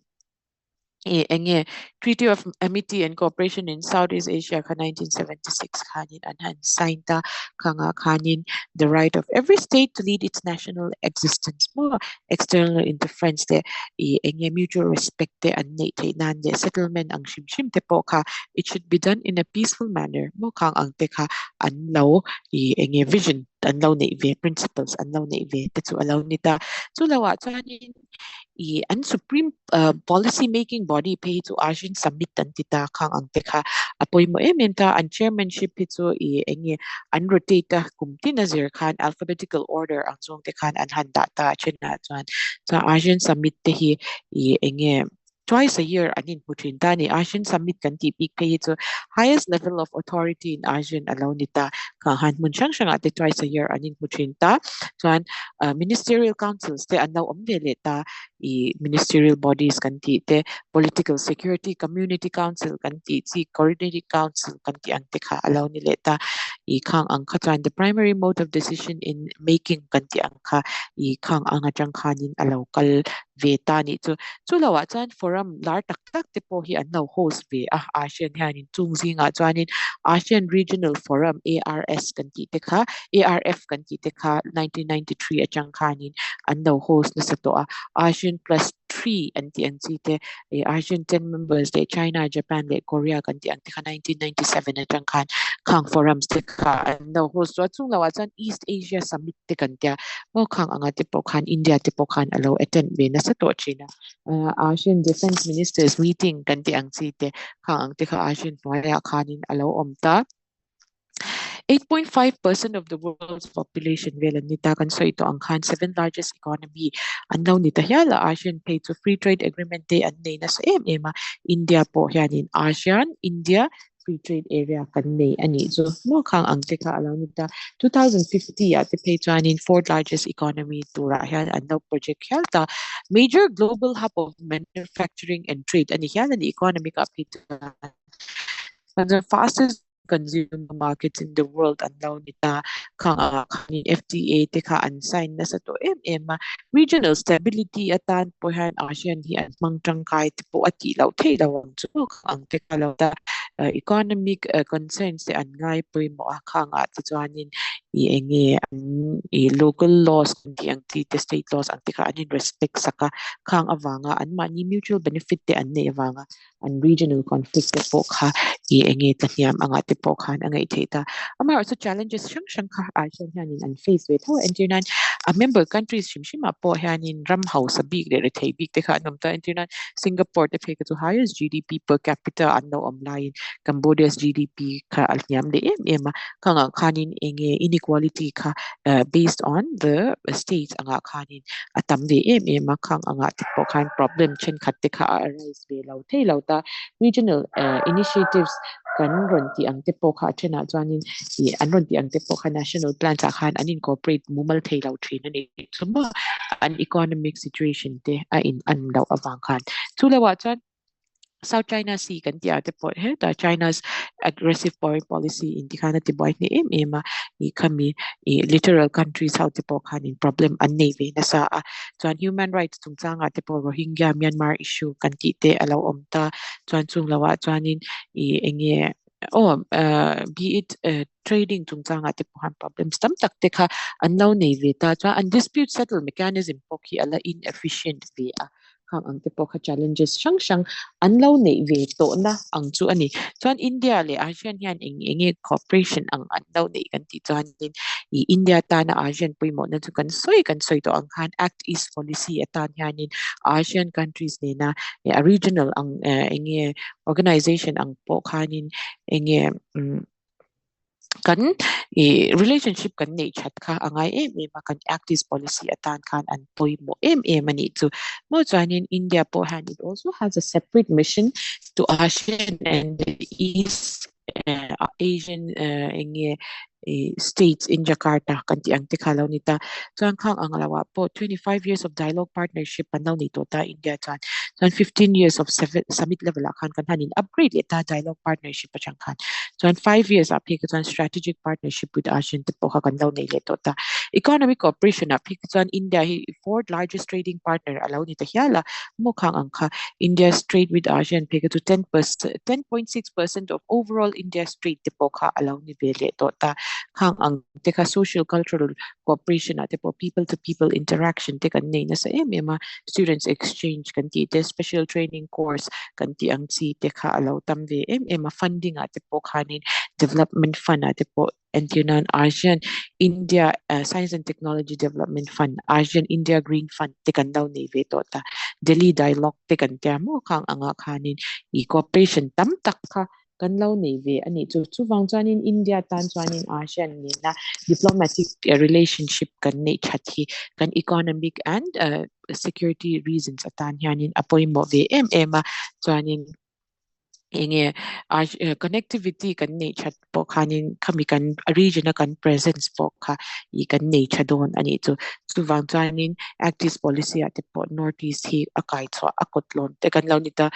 S2: enge Treaty of Amity and Cooperation in Southeast Asia ka 1976 kanin anhan signed ta kanga kanin the right of every state to lead its national existence mo external interference te enge mutual respect te an nei te nan de settlement ang shim te po ka it should be done in a peaceful manner mo kang ang te ka an law enge vision an law nei ve principles an law nei ve te chu alaw nita chu lawa chuanin an supreme policy making body pay to ASEAN summit tan tita kang ang tekha apoy mo menta an chairmanship hito enge an rotate kumti Nazir Khan alphabetical order ang zong tekhan an handa ta china chuan sa ASEAN summit te hi enge twice a year anin putrin tani ASEAN summit kan ti peak pay to highest level of authority in ASEAN alaw nita kang han mun shang ate twice a year anin putrin ta chuan ministerial councils te anlaw omvele ta ministerial bodies kan ti te political security community council kan ti coordinating council kan ti ang tikha alaw ni leta khang ang khatran the primary mode of decision in making kan ti ang kha khang ang atang khanin alaw kal veta ni chu lawa chan forum lar tak tak te po hi an no host ve ASEAN hianin chungzi nga chuanin ASEAN Regional Forum ARS kan ti te kha ARF kan ti te kha 1993 atang khanin an no host na sa to ASEAN plus 3 an ti ang si te ASEAN 10 members de China Japan de Korea kan ti ang te kha 1997 atang khang forums te kha an no host so chung lawa chan East Asia Summit te kan tia mo khang anga te po khan India te po khan alo attend ve na sa to china ASEAN Defense Ministers meeting kan ti ang si te khang ang te kha ASEAN noya khanin alo omta 8.5% of the world's population velan nita kan so ito ang khan seventh largest economy andaw nita hiala ASEAN paid to free trade agreement day and nay na sa MMA India po hianin ASEAN India free trade area kan nay ani so mo khang ang teka alaw nita 2050 at the pay chuanin fourth largest economy tura hian andaw project hialta major global hub of manufacturing and trade ani hian ni economic update the fastest consumer markets in the world andaw nita kanin FTA teka unsigned na sa to regional stability atan po han ASEAN hi an mangtangkai po ati law thei lawang chu ang teka law ta economic concerns te an ngai poi mo khang at chuanin enge local laws ti ang ti the state laws ang tika anin respect saka khang awanga an mani mutual benefit te an ne awanga an regional conflict te po kha enge tanyam anga te po khan anga itheta ama also challenges shang kha ASEAN hanin an face with how internan a member countries shimshima po hanin ram house a big le thei big te kha nom ta internan Singapore te pheka to highest GDP per capita anno online Cambodia's GDP kha alnyam de kanga khanin enge inequality kha based on the states anga khanin atam de khang anga tipo khan problem chen khatte kha arise be lau thei lau ta regional initiatives kan ron ti ang tipo kha chena chuanin an ron ti ang tipo kha national plan cha khan an incorporate mumal thei lau thin ani chuma an economic situation te a in an lau awang khan chulawa chan South China Sea kan ti ate po China's aggressive foreign policy in the kana ti boy ni i kami literal countries how ti po kanin problem an navy na sa chuan human rights tung chang ate po Rohingya Myanmar issue kan ti te alaw omta chuan chung lawa chuanin enge be it trading tung chang ate po han problems tam tak te kha anlaw navy ta chuan an dispute settle mechanism po ki ala inefficient ve khang ang te po kha challenges shang anlaw nei ve to na ang chu ani chuan India le ASEAN hian enge cooperation ang anlaw nei kan ti chuan din India ta na ASEAN pui mo na chu kan soi to ang khan Act East policy atan hianin ASEAN countries ne na a regional ang enge organization ang po khanin enge kan relationship kan nei chat kha angai kan Act East policy atan khan an poi mo mani chu mo chuanin India po han it also has a separate mission to ASEAN and the East Asian states in Jakarta kan ti ang tikhalaw nita chuan khang ang lawa po 25 years of dialogue partnership panaw nito ta India chuan 15 years of summit level khan kan hanin upgrade ita dialogue partnership pa chang khan chuan 5 years aphi chuan strategic partnership with ASEAN te po kan daw nei leto ta economic cooperation aphi chuan India hi fourth largest trading partner alaw nita hiala mo khang ang kha India's trade with ASEAN pega to 10.6% of overall India's trade te po kha alaw ni vele to ta khang ang teka social cultural cooperation at po people to people interaction teka nei na sa students exchange kan ti te special training course kan ti ang si teka alaw tamve funding at po kanin development fund at po Antinan ASEAN India Science and Technology Development Fund ASEAN India Green Fund tekan daw ni veto ta Delhi Dialogue tekan kya mo kang anga kanin i cooperation tam tak ka kanlaw navy ani chu wang chuanin India tan chuanin ASEAN ni na diplomatic relationship kan nei chathi kan economic and security reasons atan hianin apoy mo ve chuanin enge connectivity kan nei chat po khanin khami kan region kan presence po kha I kan nei chadon ani chu wang chanin actis policy at po northeast hi akai chwa akotlon te kan launita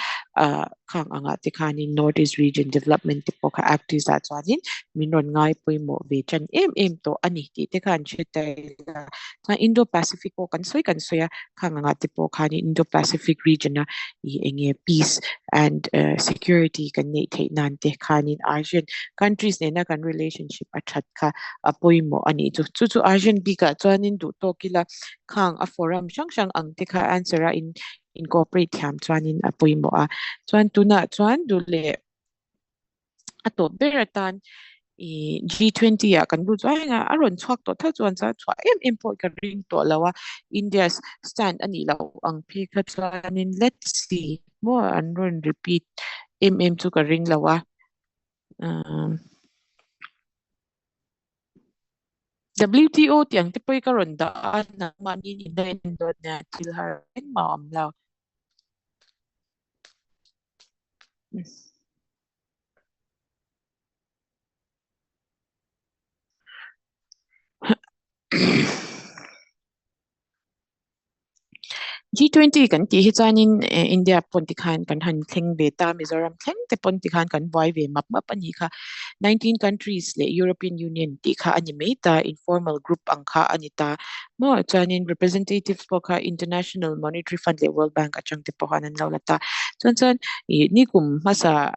S2: khang anga te khanin northeast region development te po kha actis at chanin minon ngai poimo ve chan em to ani ti te khan chetai la indo pacific po kan soya khang anga te po khanin indo pacific region na I enge peace and security kan nei thei nan te khanin asian countries ne na kan relationship athat kha apoi mo ani chu asian bi ka chuanin du to kila khang a forum shang ang te kha answer in incorporate tham chuanin apoi mo a chuan tuna chuan du le ato beratan G20 kan bu chuan nga aron chuak to tha chuan cha chua em po ka ring to lawa India's stand ani lo ang phe kha chuanin let's see more and run repeat chu ka ring lawa WTO tiang te poi ka ron da na mani ni na indon na til har en maam lao G20 kan ti hi chuanin India pontikhan kan han thleng beta Mizoram thleng te pontikhan kan vai ve map ani kha 19 countries le European Union ti kha ani meta informal group angkha anita mo chuanin representatives po kha International Monetary Fund le World Bank achang te pohanan lawlata chuan ni kum masa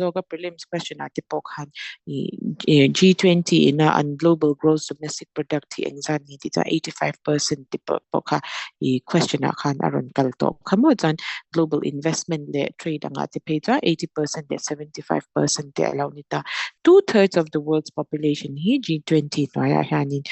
S2: zoga prelims question ati po khan G20 na an global gross domestic product ti engzan ni ti 85% ti po kha question khan aron kalto khamo chan global investment le trade anga te peja 80% le 75% te allow nita 2/3 of the world's population hi G20 noya hanin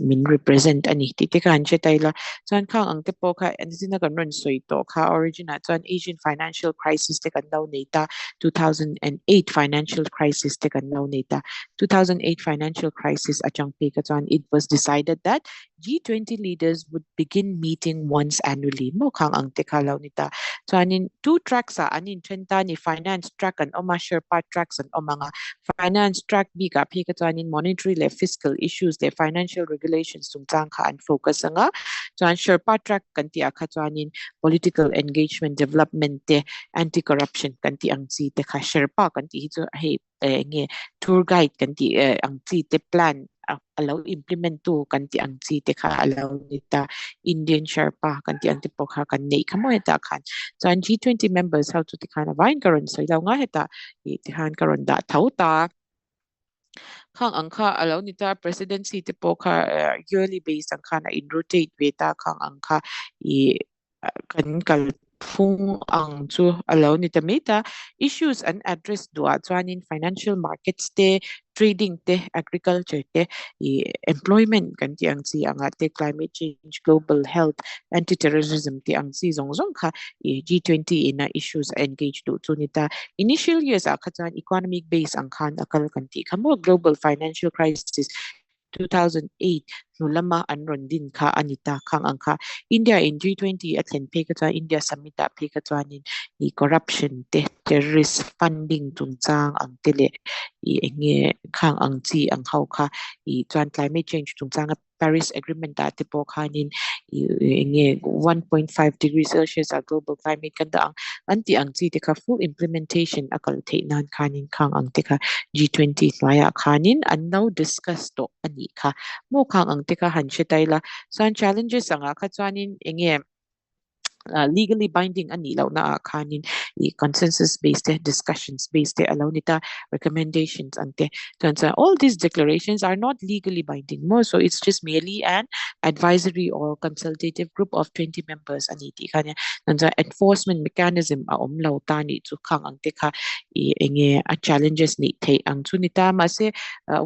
S2: min represent ani ti te kan che taila chan khang ang te po kha anzina kan ron soi to kha origin chan Asian financial crisis te kan daw neta 2008 financial crisis te kan daw neta 2008 financial crisis achang pe ka chan it was decided that G20 leaders would begin meeting once annually. Mo kang ang tekalaw nita. So anin two tracks anin trenta ni finance track and oma Sherpa tracks and o mga finance track biga pika to anin monetary le fiscal issues le financial regulations tungtang ka and focus nga. So an Sherpa track kanti aka to anin political engagement development te anti-corruption kanti ang si te ka Sherpa kanti hito hey nge tour guide kanti ang si te plan allow implement to kanti ang si te kha allow nita Indian Sherpa kanti ang tipo kha kan nei kamo eta khan so an G20 members how to tikhan vain karon so ilaw nga heta tihan karon da thauta khang angkha allow nita presidency tipo kha yearly based angkha na in rotate beta khang angkha I kan kal phung ang chu allow ni tamita issues and address dua chuanin financial markets te trading te agriculture te employment kan ti ang si anga te climate change global health anti-terrorism ti ang si zong kha G20 ina issues engaged do chunita initial years akhan economic base ang khan akal kan ti kamo global financial crisis 2008 nulama anron din ka anita kang angka India in G20 at len pekatwa India samita pekatwa nin I corruption te terrorist funding tungchang ang tele I enge kang ang chi ang hau kha I chuan climate change tungchang Paris Agreement ta te po khanin enge 1.5 degrees Celsius a global climate kanda ang anti ang chi te ka full implementation akal te nan khanin kang ang te ka G20 laya khanin an now discuss to ani kha mo kang ang te ka han taila san challenges anga kha chuanin enge legally binding ani law na khanin consensus based discussions based allow nita recommendations ante all these declarations are not legally binding more so it's just merely an advisory or consultative group of 20 members ani ti kanya enforcement mechanism a omlaw tani chu khang ante kha enge a challenges ni thei ang chunita ma se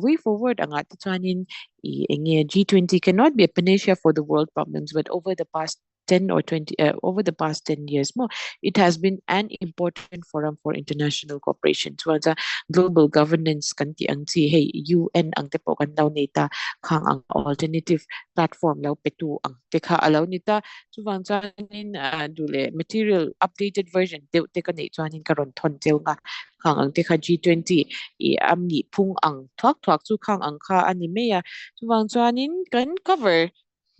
S2: way forward anga ti chuanin enge G20 cannot be a panacea for the world problems but over the past 10 or 20 over the past 10 years more, it has been an important forum for international cooperation. So the global governance kanti ang si hey UN ang tepo kan daw nita kang ang alternative platform law petu ang teka alaw nita chuwang chanin dule material updated version te kan nei chanin karon thon tel nga kang ang teka G20 i amni phung ang thwak chu kang ang kha ani meya chuwang chanin kan cover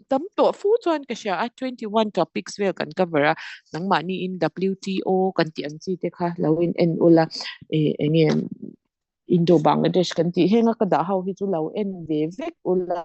S2: tam to fu chuan ka sha 21 topics vel kan cover nang mani in WTO kan ti ang chi te kha lawin en ula enge Indo Bangladesh kan ti henga ka da hau hi chu law en ve vek ula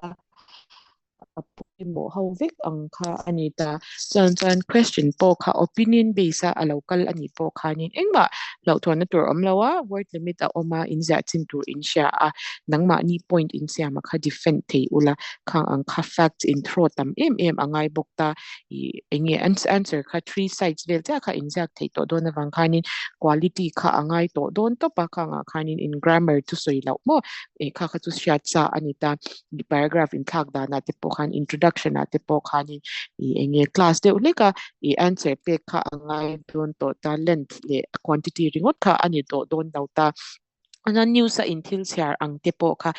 S2: mo how vek ang kha anita chan question po kha opinion base a local ani po kha nin engma law thon na tur lawa word limit a oma in za chin tur in sha a nangma ni point in sia ma kha defend the ula khang ang kha facts in thro tam em angai bokta I enge answer kha three sides vel cha kha in za the to don na wang kha nin quality kha angai to don to pa kha nga kha nin in grammar to soi law mo e kha chu sha cha anita the paragraph in thak da na te po khan introduction na te po khan I enge class de ulika I answer pe kha angai don to talent le quantity ringot kha ani to don daw ta ana news sa intil siar ang tepo kha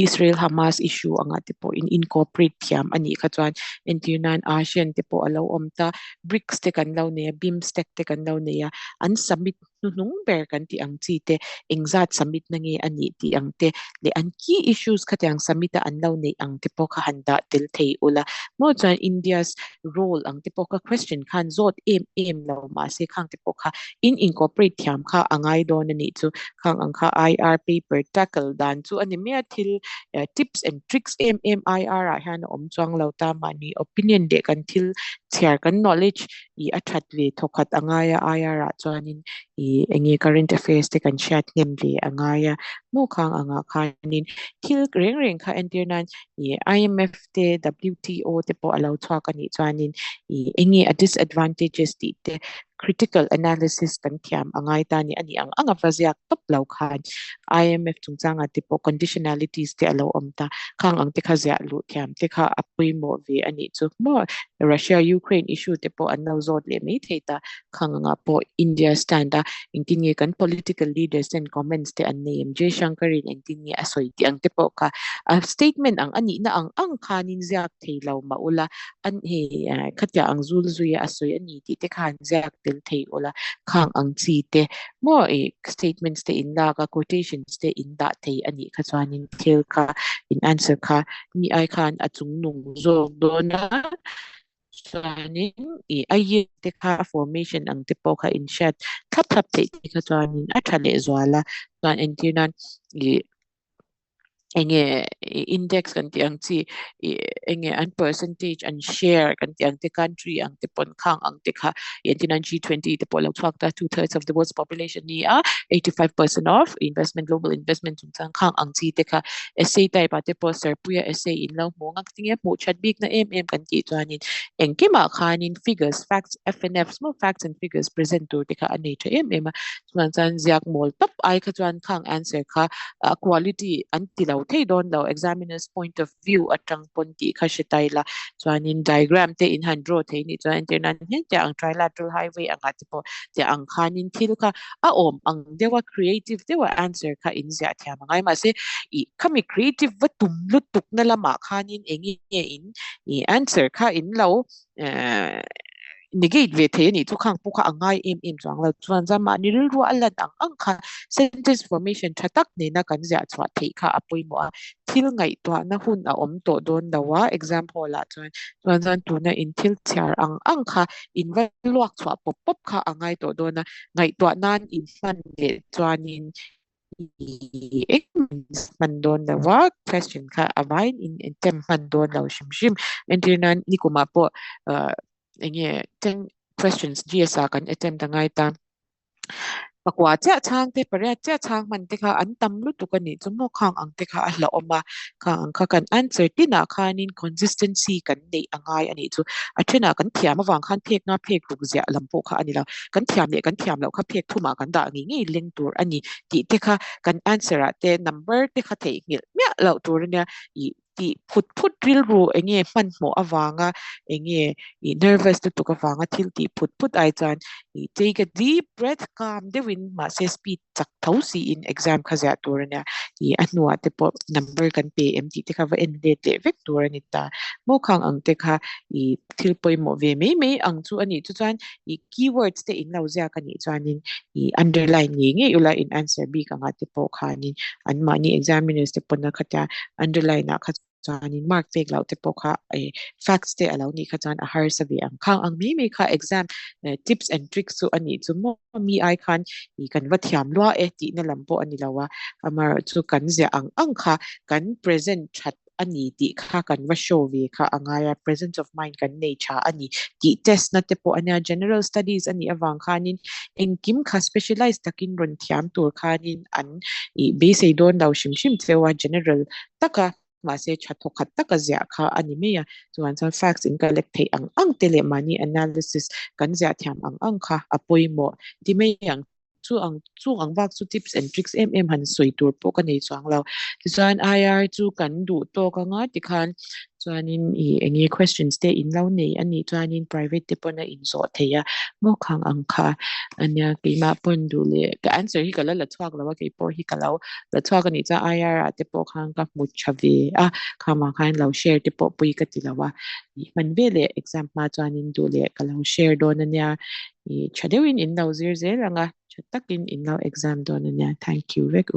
S2: Israel Hamas issue ang tepo in incorporate thiam ani kha chuan NT9 ASEAN tepo alo omta BRICS te kan law ne BIMSTEC te kan law ne an summit nung ber kan ti ang chi te engzat summit na nge ani ti ang te le an key issues kha te ang summit an law ne ang tepo kha handa tel thei ula mo chuan India's role ang tepo kha question khan zot em law ma se khang tepo kha in incorporate thiam kha angai don ani chu khang ang kha IR paper tackle dan chu anemia thil tips and tricks MMIR han om chuang lo ta mani opinion de kan thil chhiar kan knowledge I athat ve thokat angaya IR chuanin I enge current affairs te kan chat ngem ve angaya mo khang anga khanin thil reng kha entirnan IMF te WTO te po allow chwa kan ni chuanin enge a disadvantages ti te critical analysis kan thiam angai ta ni ani ang anga fazyak top lau khan IMF chungchang ati po conditionalities te alo omta khang ang te kha zia lu thiam te kha apui mo ve ani chu mo Russia Ukraine issue te po anau zot le me theta khang anga po India standa intinge kan political leaders and comments te an name J Shankarin intinge asoi ti ang te po ka statement ang ani na ang khanin zia theilau maula an he khatya ang zul zuya asoi ani ti te khan zia tel thei ola khang ang chi te mo statements te in la ka quotations te in da thei ani kha chuanin thil ka in answer ka ni ai khan achung nung zo do na chuanin ai te kha formation ang te po kha in chat thap te kha chuanin a thale zwala chuan entirnan enge index kan ti ang chi enge an percentage and share kan ti ang te country ang te pon khang ang te kha yentinan G20 te polo twakta 2/3 of the world's population ni 85% of investment global investment chung khang ang chi te kha essay tai pa te po sir puya essay in law mo ngak tinge mo chat big na kan ti chuanin engke ma khanin figures facts FNF small facts and figures present to te kha ani to chuan chan ziak mol top ai kha chuan khang answer kha quality antilaw thei don law examiner's point of view atang ponti khashitai la chuanin diagram te in han draw thei ni chuan internan hen te ang trilateral highway anga te po te ang khanin thil kha a om ang dewa creative dewa answer kha in zia thia mangai ma se I khami creative wa tum lu tuk na lama khanin engi in answer kha in law negate ve the ni chu khang pu kha angai em chang la chuan jama ni ru ru alan ang kha sentence formation thatak ne na kan ja chwa thei kha apui mo thil ngai to na hun a om to don dawa example la chuan tu na in thil char ang kha in va luak chwa pop kha angai to don na ngai to nan in man le chuanin man don dawa question kha avain in tem man don lo shim entirnan ni kuma po enge 10 questions GSA kan attempt ngai ta pakwa cha chang te pare cha chang man te kha an tam lu tu kan ni chumo khang ang te kha a hla oma khang ang kha kan answer ti na khanin consistency kan nei angai ani chu athena kan thiam awang khan phek na phek lu zia lampo kha ani la kan thiam le kan thiam lo kha phek thuma kan da ngi leng tur ani ti te kha kan answer a te number te kha thei ngil mya lo tur nya I ti put drill ru enge man mo awanga enge nervous to ka wanga thil ti put ai chan take a deep breath calm de win ma se speed chak thosi in exam khazia turna anwa te po number kan pmt te kha en de te vector ni ta mo khang ang te kha thil poi mo ve me ang chu ani chu chan keywords te in lau zia kan ni chanin underline nge ula in answer b ka nga te po kha ni an ma ni examiners te pon na khata underline na kha chanin mark pek lau te po kha facts te allow ni kha chan a har sabi ang khang ang me kha exam tips and tricks so ani chu mo mi ai khan kan va thiam lua ti na lampo ani lawa amar chu kan zia ang kha kan present chat ani ti kha kan va show ve kha angaya presence of mind kan nature ani ti test na te po ania general studies ani awang khanin engkim kha specialized takin ron thiam tur khanin an base don daw shim chewa general taka ma se thatho khat taka zia kha ani meya chuan chan facts in collect thei ang tele mani analysis kan zia thiam ang kha apoi mo ti meyang chu ang bak chu tips and tricks han soi tur po ka nei chuang lo ti chuan ir chu kan du to ka nga ti khan chuanin enge questions te in lo nei ani chuanin private te pona in zo theya mo khang ang kha anya ke ma pon du le ka answer hi kala la chhuak lawa ke por hi kala la chhuak ani cha ir te po khang ka mu chave khama khan lo share te po pui ka ti lawa man be le exam ma chuanin du le kala share don anya chadewin in lo zir zel anga chatakin in lo exam don anya thank you vek